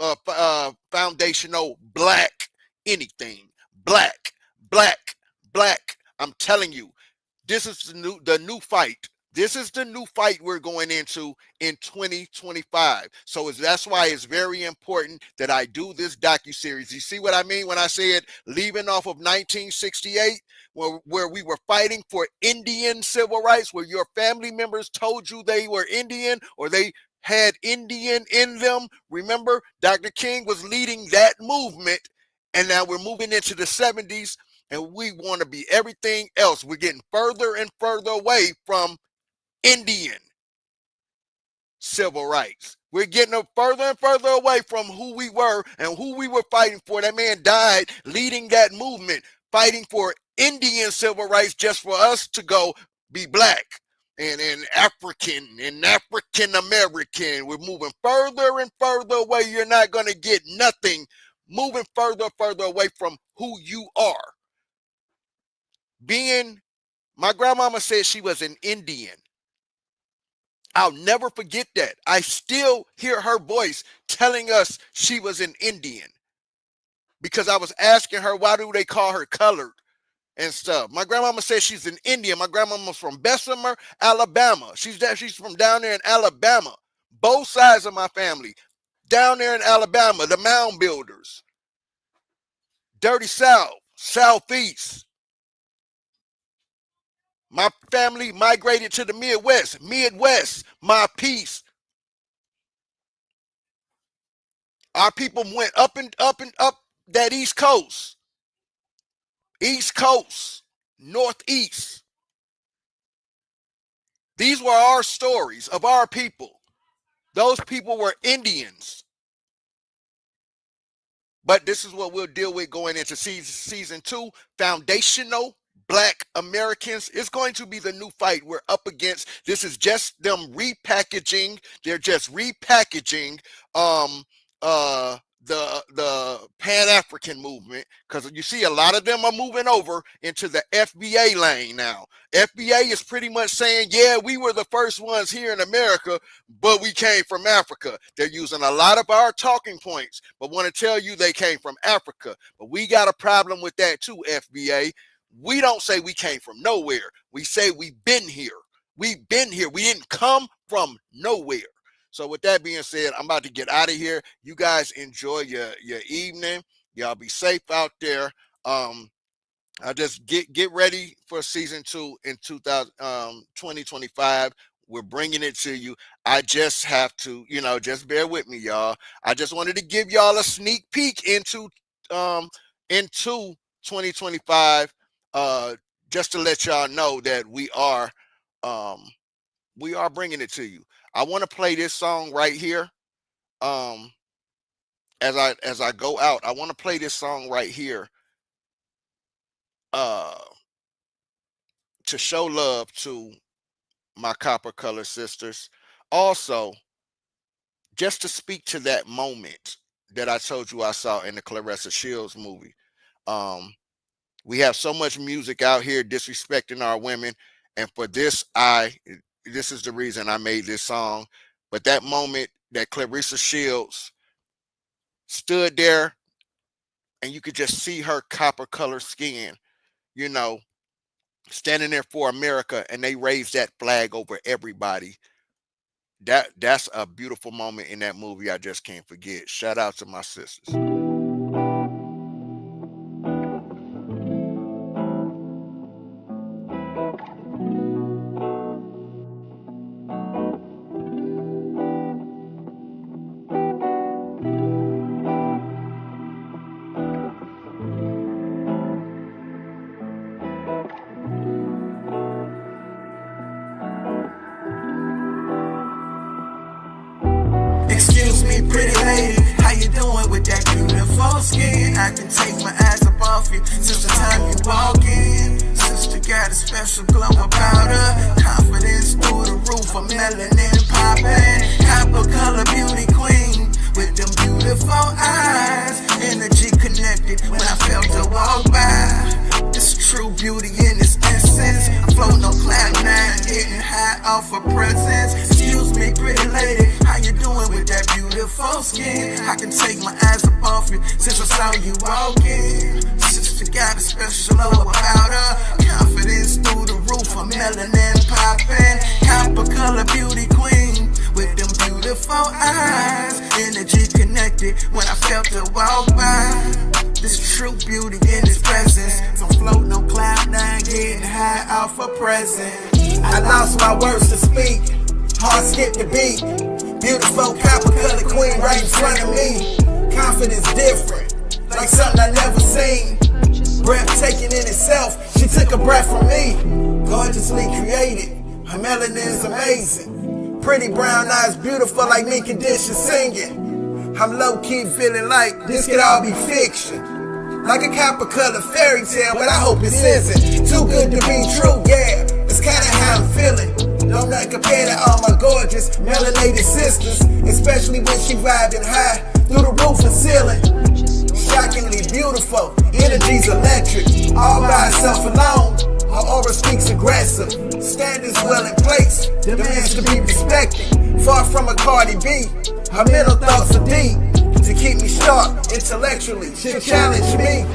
black anything. Black, black, black. I'm telling you, this is the new fight. This is the new fight we're going into in 2025. So that's why it's very important that I do this docuseries. You see what I mean when I said leaving off of 1968, where we were fighting for Indian civil rights, where your family members told you they were Indian or they had Indian in them. Remember, Dr. King was leading that movement, and now we're moving into the 70s. And we want to be everything else. We're getting further and further away from Indian civil rights. We're getting further and further away from who we were and who we were fighting for. That man died leading that movement, fighting for Indian civil rights just for us to go be black and African and African American. We're moving further and further away. You're not going to get nothing moving further and further away from who you are. My grandmama said she was an Indian. I'll never forget that. I still hear her voice telling us she was an Indian because I was asking her, why do they call her colored and stuff? My grandmama said she's an Indian. My grandmama's from Bessemer, Alabama. She's from down there in Alabama. Both sides of my family down there in Alabama, the mound builders, Dirty South, Southeast. My family migrated to the Midwest, my peace. Our people went up and up and up that East Coast, Northeast. These were our stories of our people. Those people were Indians. But this is what we'll deal with going into season 2. Foundational Black Americans is going to be the new fight we're up against. This is just them repackaging. They're just repackaging the Pan-African movement, because you see a lot of them are moving over into the FBA lane now. FBA is pretty much saying, yeah, we were the first ones here in America, but we came from Africa. They're using a lot of our talking points, but want to tell you they came from Africa. But we got a problem with that too, FBA. We don't say we came from nowhere. We say we've been here. We've been here. We didn't come from nowhere. So with that being said, I'm about to get out of here. You guys enjoy your evening. Y'all be safe out there. I just get ready for season 2 in 2025. We're bringing it to you. I just have to, just bear with me, y'all. I just wanted to give y'all a sneak peek into 2025, just to let y'all know that we are bringing it to you. I want to play this song right here. As I go out, I want to play this song right here. To show love to my copper color sisters. Also, just to speak to that moment that I told you I saw in the Clarissa Shields movie. We have so much music out here disrespecting our women, and for this, this is the reason I made this song. But that moment that Clarissa Shields stood there and you could just see her copper color skin, standing there for America, and they raised that flag over everybody. That's a beautiful moment in that movie I just can't forget. Shout out to my sisters. Excuse me, pretty lady, how you doing with that beautiful skin? I can take my eyes up off you since the time you walk in. Sister got a special glow about her, confidence through the roof, a melanin popping, copper color beauty queen with them beautiful eyes, energy connected when I felt her walk by. It's true beauty in its essence. I'm floating on cloud 9, getting high off her presence. Excuse me, pretty lady, how you doing with that beautiful skin? I can take my eyes up off you since I saw you walking. Sister got a special glow about her, confidence through the roof, a melanin popping, copper color beauty queen with them beautiful eyes, energy connected when I felt her walk by. This true beauty in its presence. I'm floating on cloud 9, getting high off her presence. I lost my words to speak, heart skipped the beat. Beautiful copper color queen right in front of me. Confidence different, like something I never seen. Breathtaking in itself, she took a breath from me. Gorgeously created, her melanin's amazing. Pretty brown eyes, beautiful like me condition singing. I'm low-key feeling like this could all be fiction. Like a copper color fairy tale, but I hope this isn't too good to be true, yeah. It's kinda how I'm feeling. Don't not compare to all my gorgeous melanated sisters, especially when she vibing high through the roof and ceiling. Shockingly beautiful, energy's electric, all by herself alone. Her aura speaks aggressive, standards well in place, demands to be respected. Far from a Cardi B, her mental thoughts are deep. To keep me sharp intellectually, she challenge me.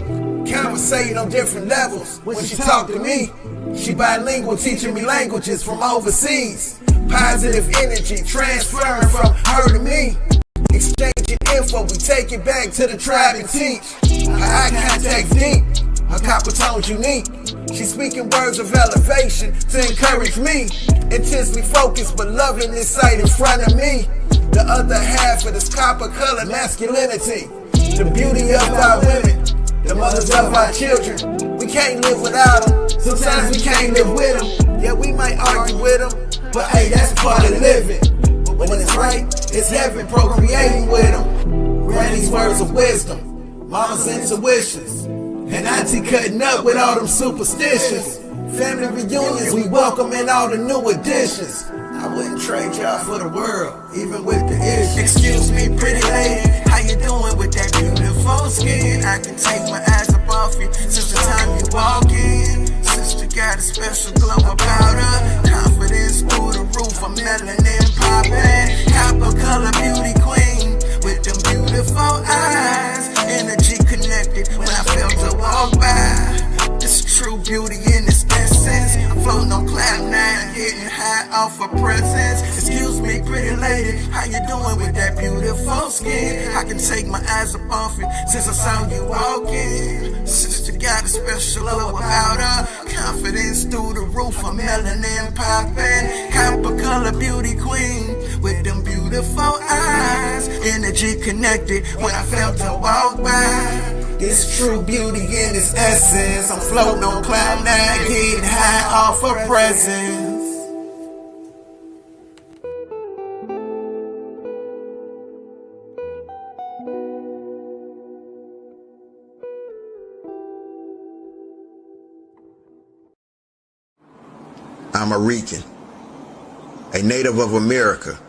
Conversating on different levels when she talk to me. She bilingual, teaching me languages from overseas. Positive energy transferring from her to me. Exchanging info, we take it back to the tribe and teach. Her eye contact's deep, her copper tone's unique. She's speaking words of elevation to encourage me. Intensely focused but loving this sight in front of me. The other half of this copper color masculinity. The beauty of our women, the mothers of our children. We can't live without them, sometimes we can't live with them. Yeah, we might argue with them, but hey, that's part of living. But when it's right, It's heaven procreating with them. Granny's words of wisdom, mama's intuitions, and auntie cutting up with all them superstitions. Family reunions, we welcome in all the new additions. I wouldn't trade y'all for the world, even with the issues. Excuse me, pretty lady, how you doing with that beautiful skin? I can take my eyes up off you since the time you walk in. Sister got a special glow about her, confidence through the roof, a melanin poppin'. Copper color beauty queen with them beautiful eyes. Energy connected when I felt her walk by. This true beauty in its essence. I'm floating on cloud nine, getting high off her presence. Excuse me, pretty lady, how you doing with that beautiful skin? I can take my eyes up off you since I saw you walking. Sister got a special glow about her, confidence through the roof, a melanin poppin'. Copper color beauty queen with them beautiful eyes. Energy connected when I felt her walk by. It's true beauty in its essence. I'm floating on cloud nine, getting high off her presence. I'm a Rican, a native of America,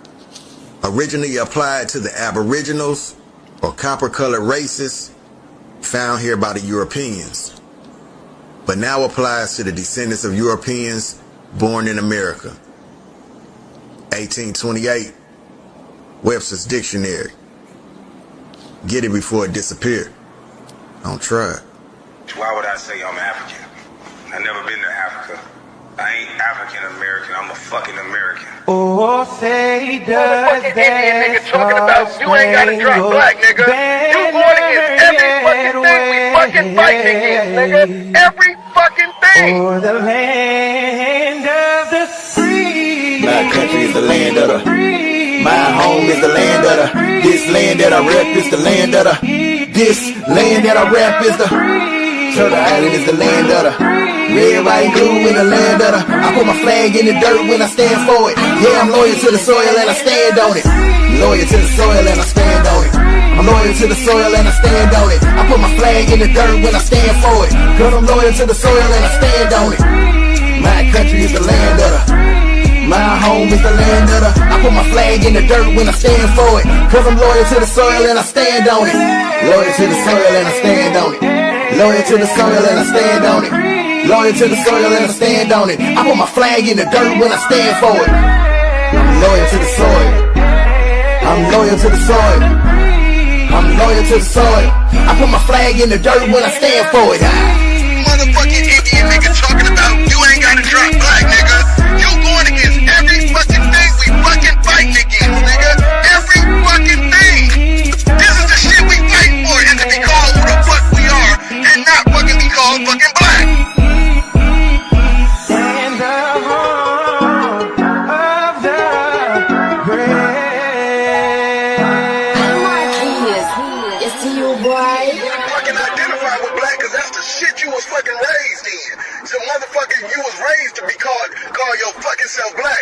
originally applied to the Aboriginals or copper-colored races found here by the Europeans, but now applies to the descendants of Europeans born in America. 1828, Webster's Dictionary. Get it before it disappeared. Don't try it. Why would I say I'm African? I've never been to Africa. I ain't African American, I'm a fucking American. Oh, say does that Indian nigga talking about you ain't gotta drop black, nigga. You going against every fucking thing we fucking fighting against, nigga. Every fucking thing. For the land of the free. My country is the land of the free. My home is the land of the free. This land that I rep is the land of the free. This land that I rep is the free. Turtle Island is the land of the red, white, blue in the land of the. I put my flag in the dirt when I stand for it. Yeah, I'm loyal to the soil and I stand on it. Loyal to the soil and I stand on it. I'm loyal to the soil and I stand on it. I put my flag in the dirt when I stand for it. Cause I'm loyal to the soil and I stand on it. My country is the land of the. My home is the land of the. I put my flag in the dirt when I stand for it. Cause I'm loyal to the soil and I stand on it. Loyal to the soil and I stand on it. Loyal to the soil and I stand on it. Loyal to the soil and I stand on it. I put my flag in the dirt when I stand for it. I'm loyal to the soil. I'm loyal to the soil. I'm loyal to the soil. I put my flag in the dirt when I stand for it. Motherfucking Indian nigga talking about you ain't gotta drop black, nigga. You going against every fucking thing we fucking fighting against, nigga. Every fucking thing. This is the shit we fighting for, is to be called who the fuck we are and not fucking be called fucking black. And the home of the brave. Yes to you, boy. You fucking identify with black cause that's the shit you was fucking raised in. So motherfucker, you was raised to be call your fucking self black.